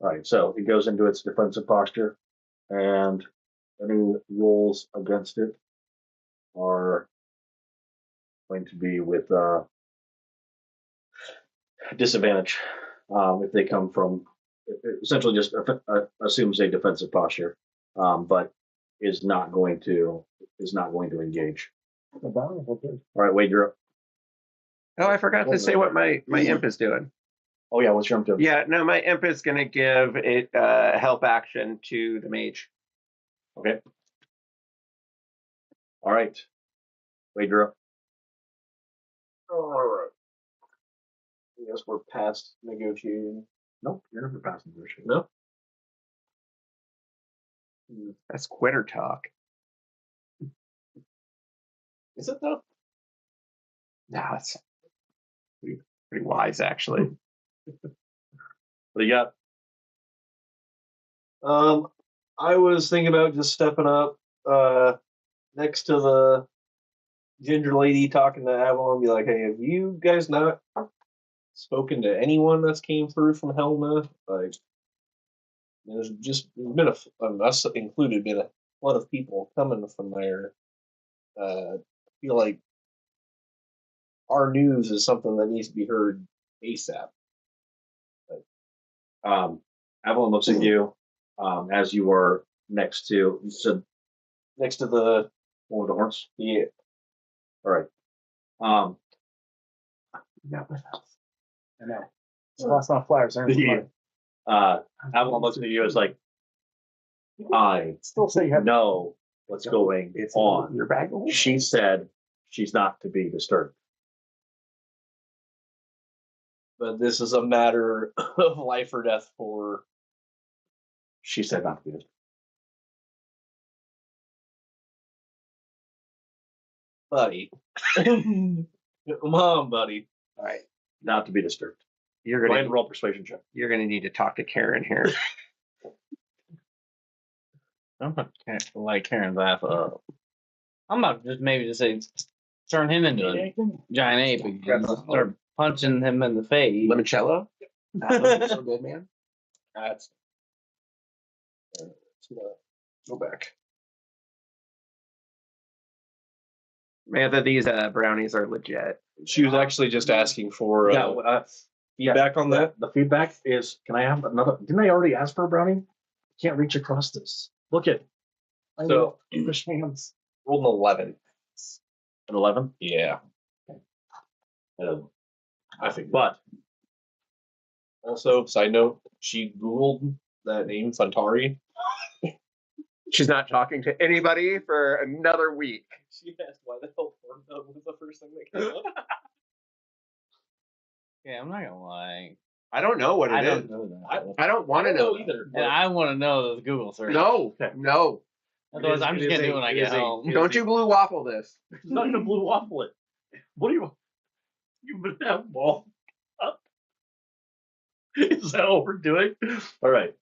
All right, so it goes into its defensive posture, and any rolls against it are going to be with disadvantage if they come from. It essentially just assumes a defensive posture, but is not going to engage. All right, Wade, you're up. Oh, I forgot to say what my imp is doing. Oh yeah, what's your imp doing? Yeah, no, my imp is going to give it help action to the mage. Okay. All right, Wade, you're up. All right. I guess we're past negotiating. Nope, you're never passing negotiation. No. That's quitter talk. Is it though? No, it's pretty wise, actually. What do you got? I was thinking about just stepping up next to the ginger lady talking to Avalon and be like, hey, have you guys not spoken to anyone that's came through from Helma? Like, there's been us included, been a lot of people coming from there. I feel like our news is something that needs to be heard ASAP. Avalon looks at you as you are next to. You said Next to the one of the horns. yeah. All right. Not with us. I know. So that's not flyers. They're in the Yeah. money. Avalon looks at you as like, I Still say you have know what's going It's on. your bag. She said she's not to be disturbed. But this is a matter of life or death for. She said not to be disturbed. Buddy. Come on, buddy. All right. Not to be disturbed. You're Go ahead gonna and roll persuasion check. you're gonna need to talk to Karen here. I'm not like Karen's laugh up. I'm about to just say turn him into a giant ape and start punching him in the face. Limoncello? That's so good, man. That's. Go back. Man, these brownies are legit. She was actually just asking for feedback on that. The feedback is, can I have another? Didn't I already ask for a brownie? Can't reach across this. Look at. So English hands. rolled an 11. An 11. Yeah. I think, but Also, side note, she Googled that name, Funtari. She's not talking to anybody for another week. She asked why the hell Pornhub was the first thing that came up. Yeah, I'm not gonna lie. I don't know what I it don't is. know that. I don't want to know either. And I want to know the Google search. No, no. Otherwise, I'm just gonna do it when I get home. Don't you blue waffle this. it's not gonna blue waffle it. What do you? You've been that ball up. Is that what we're doing? All right.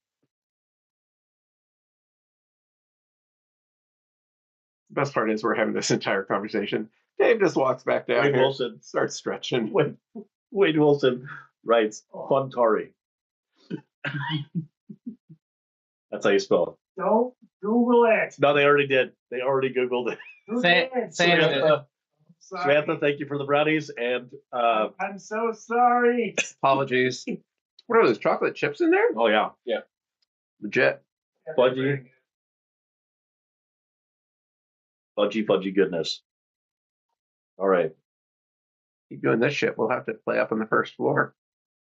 The best part is we're having this entire conversation. Dave just walks back down Wade here, Wilson. starts stretching. Wade Wilson writes Funtari. That's how you spell it. Don't Google it. No, they already did. They already Googled it. Who Sam- did? Sam- Samantha, Sorry. Samantha, thank you for the brownies. And I'm so sorry. Apologies. What are those chocolate chips in there? oh yeah, Legit. fudgy goodness. All right. Keep doing this shit. We'll have to play up on the first floor.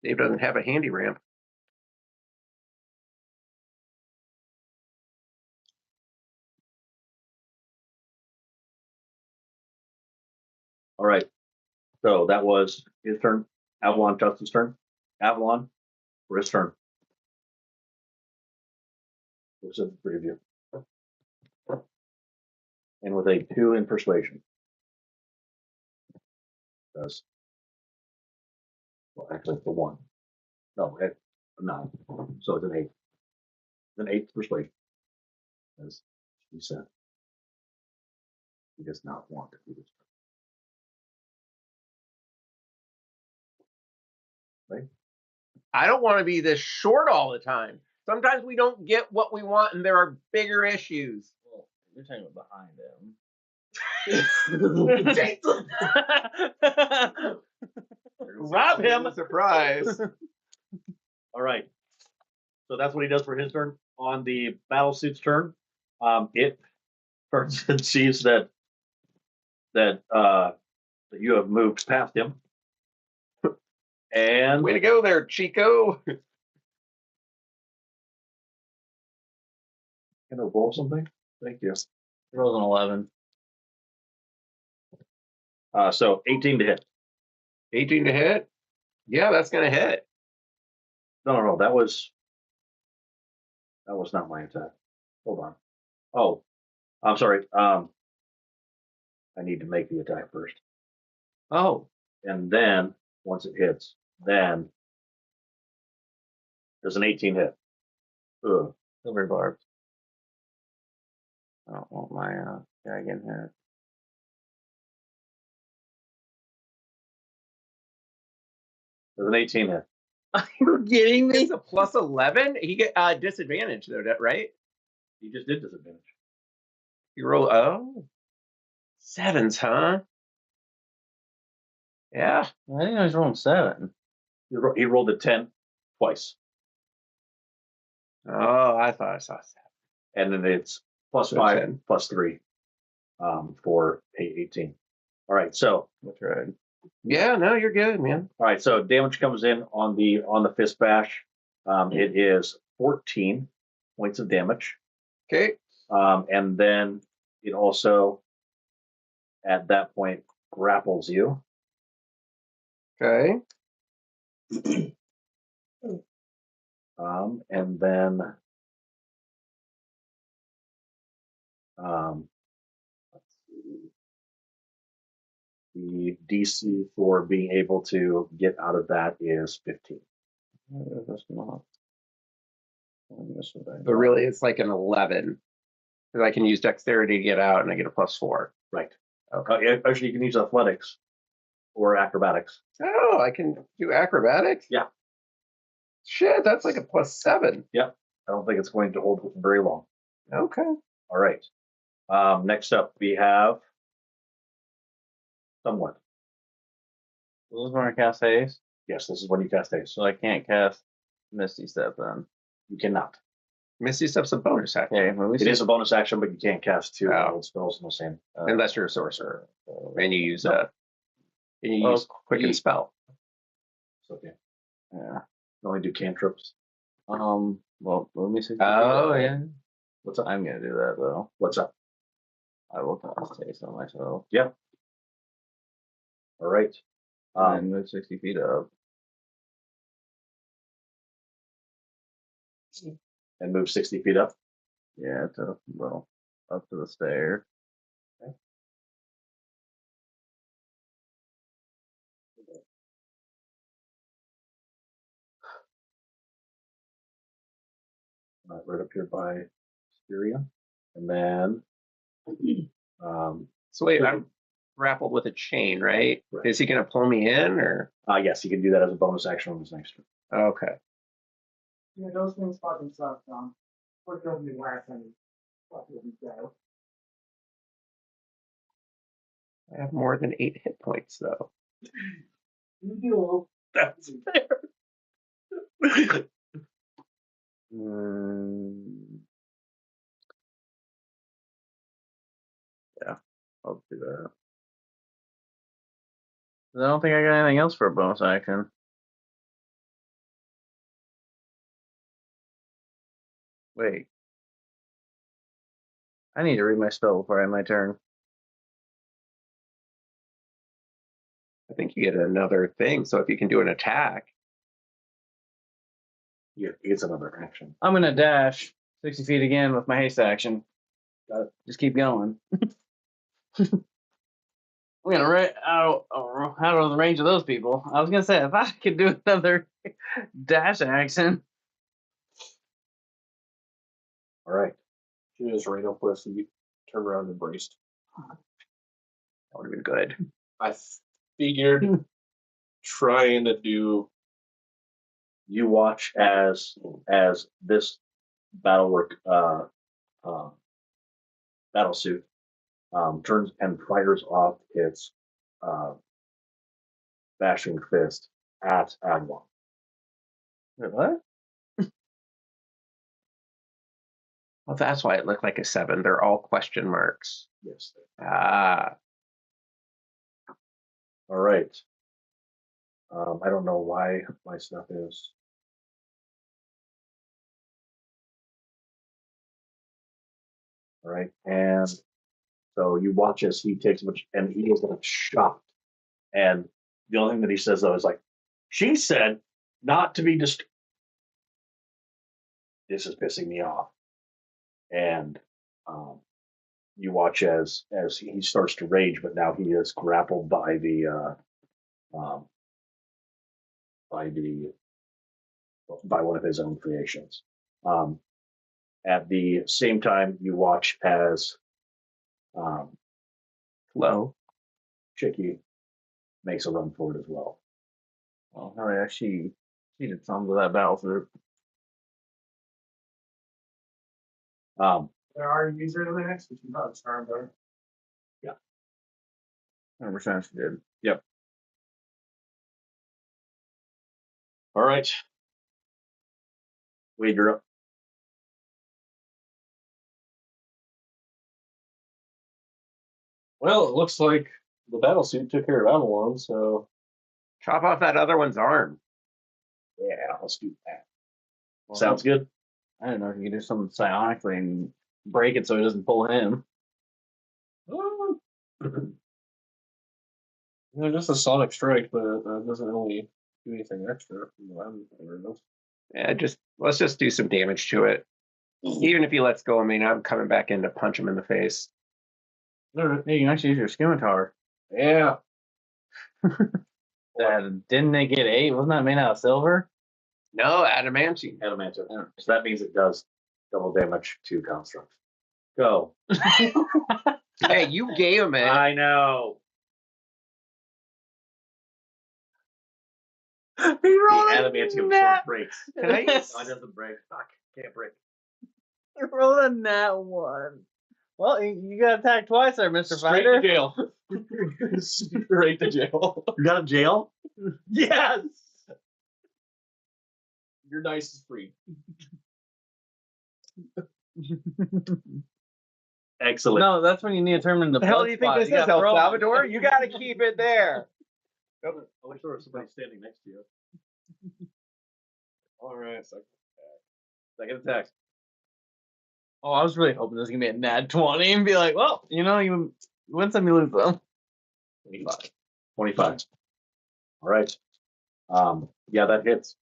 Dave doesn't have a handy ramp. All right. So that was his turn. Avalon, Justin's turn. Avalon, for his turn. Looks at the three of you. And with a 2 in persuasion. Does. Well, actually, it's a 1. No, it's a 9. So it's an 8. It's an 8 persuasion. As he said. He does not want to be disturbed. Right? I don't want to be this short all the time. Sometimes we don't get what we want and there are bigger issues. Well, you're talking about behind him. Rob him! Surprise. All right. So that's what he does for his turn. On the battle suit's turn, it turns and sees that you have moved past him. And Way to go there, Chico. can I roll something? Thank you. Rolls an 11. So 18 to hit. 18 to hit. Yeah, that's going to hit. No, that was not my attack. Hold on. Oh, I'm sorry. I need to make the attack first. Oh, And then once it hits, then does an 18 hit. Ugh. Silver barbed. I don't want my guy getting hit. Does an 18 hit. Are you kidding me? it's a plus 11. He get disadvantage though, right? You just did disadvantage. You roll sevens, huh? Yeah. I think I was rolling 7. He rolled a 10 twice. Oh, I thought I saw 7. And then it's plus So 5, 10. plus 3 for 18. All right, so That's right. Yeah, no, you're good, man. all right, so damage comes in on the fist bash. It is 14 points of damage. Okay. And then it also, at that point, grapples you. Okay. And then let's see. The DC for being able to get out of that is 15. That's not. But really, it's like an 11. Because I can use dexterity to get out and I get a +4. Right. Okay. Actually, you can use athletics or acrobatics. Oh, I can do acrobatics? Yeah. Shit, that's like a +7. Yep. I don't think it's going to hold very long. Okay. All right. Next up, we have someone. This is when I cast haste, Yes, this is when you cast haste. so I can't cast Misty Step then. You cannot. Misty Step's a bonus action. Okay, when we It is a bonus action, but you can't cast two Oh. old spells in the same. Unless you're a sorcerer. And you use No. and you use quicken spell. It's okay. Yeah. You only do cantrips. Well, let me see. Oh, yeah. What's up? I'm gonna do that though. What's up? I will cast haste on myself All right. and move 60 feet up. And move 60 feet up. Yeah, up to the stairs. Right up here by Styria. And then So wait, I'm grappled with a chain, right? Right. Is he going to pull me in or? yes, you can do that as a bonus action on his next turn. Okay. Yeah, those things fucking suck, Tom. What killed me last time? I have more than 8 hit points though. You do. That's fair. Yeah, I'll do that. I don't think I got anything else for a bonus action. Wait. I need to read my spell before I end my turn. I think you get another thing. So if you can do an attack. Yeah, it's another action. I'm gonna dash 60 feet again with my haste action. Just keep going. I'm gonna out of the range of those people. I was gonna say if I could do another dash action. All right. She just ran up with you, turned around and braced. That would have been good. I figured trying to do. You watch as this battlework battle suit turns and fires off its bashing fist at Adwan. Wait, what? Well, that's why it looked like a 7. They're all question marks. Yes. Ah. All right. I don't know why my stuff is. All right, and so you watch as he takes much, and he is like shocked. And the only thing that he says though is like, "She said not to be This is pissing me off." And you watch as he starts to rage, but now he is grappled by by one of his own creations. At the same time, you watch as Low. Chicky makes a run for it as well. Oh, hell yeah, she did something to that battlefield. There are users in the next, which you probably charmed her. 100% she did. Yep. All right. Wade, you're up. Well, it looks like the battle suit took care of Avalon, so Chop off that other one's arm. Yeah, let's do that. Sounds good. I don't know if you can do something psionically and break it so he doesn't pull him. Just a sonic strike, but it doesn't really do anything extra. Yeah, let's just do some damage to it. Even if he lets go, I mean, I'm coming back in to punch him in the face. All right. Hey, you can actually use your scimitar. Yeah. Didn't they get 8? Wasn't that made out of silver? No, adamantine. Adamantium. So that means it does double damage to constructs. Go. Hey, you gave him it. I know. He The rolled adamantium nat. sword breaks. Can I No, it doesn't break. Fuck. Can't break. He rolled a nat 1. Well, you got attacked twice there, Mr. Straight Fighter. to jail. Straight to jail. You got in jail? Yes. Your dice is free. Excellent. No, that's when you need to turn into What the hell do you think this is, El Salvador? You got to keep it there. I wish there was somebody standing next to you. All right. So Second attack. Oh, I was really hoping this was gonna be a nat 20 and be like, well, you win some, you lose some. 25. 25. All right. Yeah, that hits.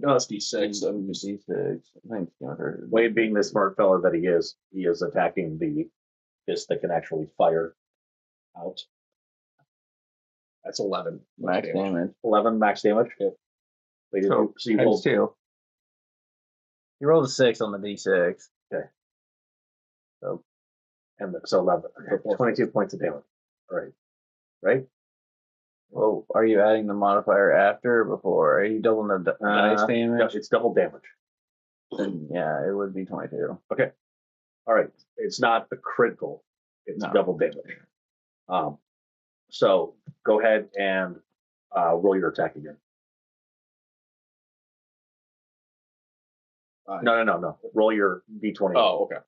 Dusty six. D6. Thanks, Gunter. Wade, being the smart fella that he is attacking the fist that can actually fire out. That's 11. Max damage. 11 max damage. Yep. Wait, So, so you times rolled 2. You rolled a 6 on the D6. so 11. 22 points of damage. All right. Right? Well, are you adding the modifier after or before? Are you doubling the dice damage? It's double damage. Then, yeah, it would be 22. All right. It's not a critical. It's No. double damage. So go ahead and roll your attack again. No. Roll your d20. Oh, okay.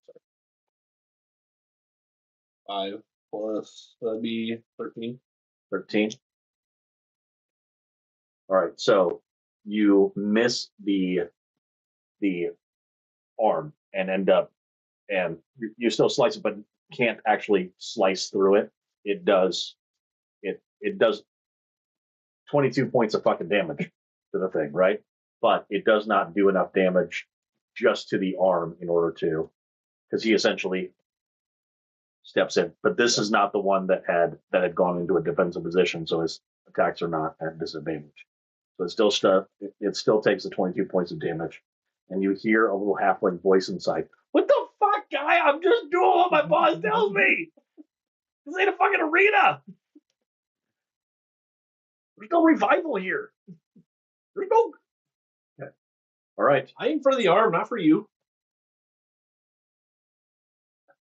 Sorry. 5 plus that'd be 13. 13. All right. So you miss the arm and end up, and you still slice it, but can't actually slice through it. It does 22 points of fucking damage to the thing, right? But it does not do enough damage just to the arm in order to, because he essentially steps in. But this is not the one that had gone into a defensive position, so his attacks are not at disadvantage. So it still takes the 22 points of damage, and you hear a little halfling voice inside. What the fuck, guy? I'm just doing what my boss tells me. This ain't a fucking arena. There's no revival here. There's no. Okay. All right, I aim for the arm, not for you.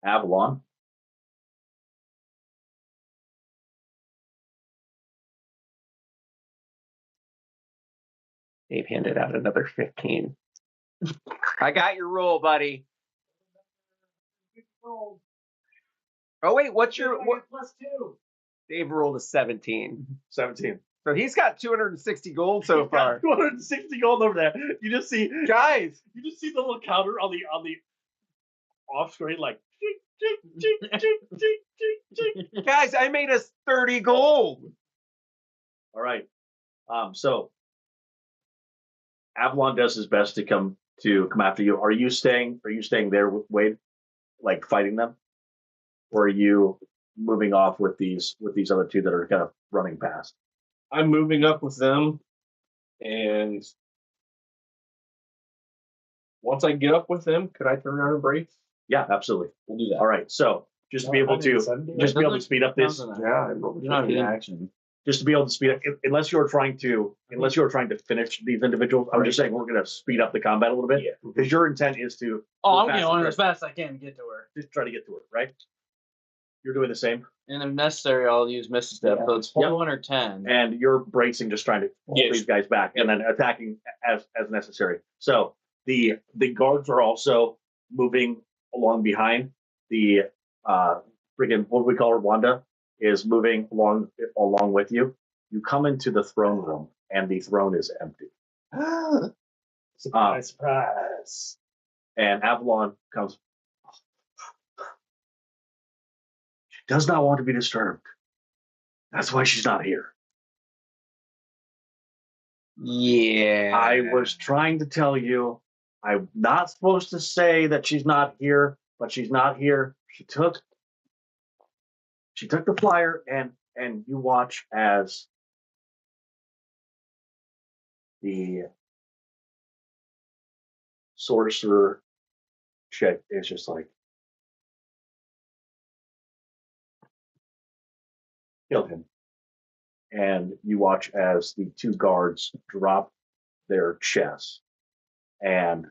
Avalon. Dave handed out another 15. I got your roll, buddy. Oh, wait, what's your... What? +2. Dave rolled a 17. 17. So he's got 260 gold so far. 260 gold over there. You just see Guys, the little counter on the off screen, like guys, I made us 30 gold. All right. So Avalon does his best to come after you. Are you staying there with Wade, like fighting them? Or are you moving off with these other two that are kind of running past? I'm moving up with them, and once I get up with them, could I turn around and break? Yeah, absolutely. We'll do that. All right. So just to be able to speed up this, Yeah, I rolled a You don't have any 15. action. just to be able to speed up, unless you're trying to finish these individuals. I'm just saying we're going to speed up the combat a little bit because your intent is to Oh, I'm fast going and as fast as I can to get to her. just try to get to it, right? You're doing the same, And if necessary, I'll use Misty Step. Yeah. So it's 1 or 10. and you're bracing, just trying to hold Yes. these guys back, and then attacking as necessary. So the guards are also moving along behind. The freaking, what do we call her, Wanda, is moving along with you. You come into the throne room, and the throne is empty. Surprise, surprise. And Avalon comes. She does not want to be disturbed. That's why she's not here. Yeah. I was trying to tell you, I'm not supposed to say that she's not here, but she's not here. She took the flyer, and you watch as the sorcerer chick is just like, kill him. And you watch as the two guards drop their chests and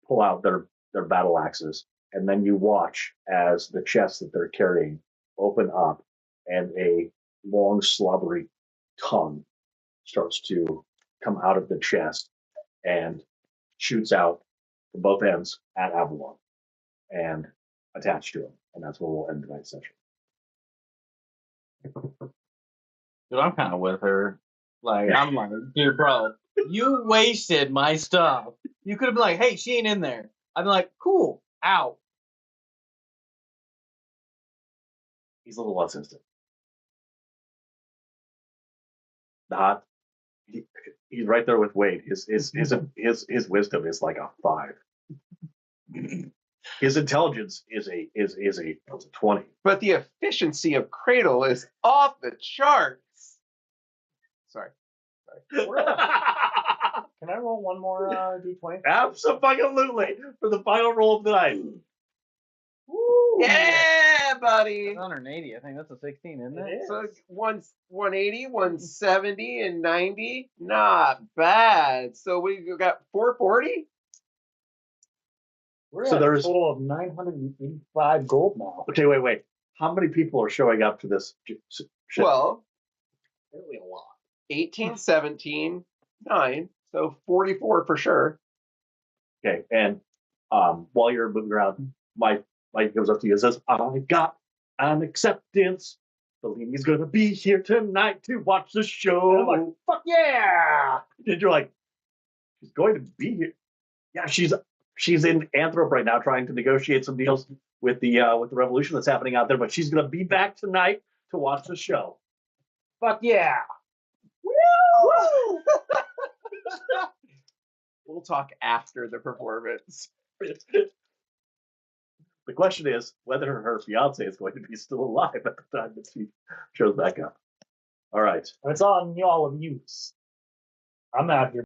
pull out their battle axes. And then you watch as the chests that they're carrying open up, and a long, slobbery tongue starts to come out of the chest and shoots out from both ends at Avalon and attached to him. And that's where we'll end tonight's session. Dude, I'm kind of with her. Like, I'm like, dude, bro, you wasted my stuff. You could have been like, hey, she ain't in there. I'd be like, cool, out. He's a little less instant. Not. He's right there with Wade. His wisdom is like a 5. His intelligence is a 20. But the efficiency of Cradle is off the charts. Sorry. Can I roll one more d20? Absolutely, for the final roll of the night. Woo! Yeah, buddy. 180, I think that's a 16, isn't it? It is. So 180, 170, and 90. Not bad. So we got 440. We're So at there's- a total of 985 gold now. Okay, wait. How many people are showing up to this shit? Well, Really a lot. 18, 17, 9. So 44 for sure. Okay, and while you're moving around, Mike goes up to you and says, "I got an acceptance. Bellini's going to be here tonight to watch the show." And I'm like, fuck yeah! And you're like, "She's going to be here." Yeah, she's in Anthrop right now, trying to negotiate some deals with the revolution that's happening out there. But she's going to be back tonight to watch the show. Fuck yeah! Woo! We'll talk after the performance. The question is whether her fiance is going to be still alive at the time that she shows back up. All right. It's on all of yous. I'm out here.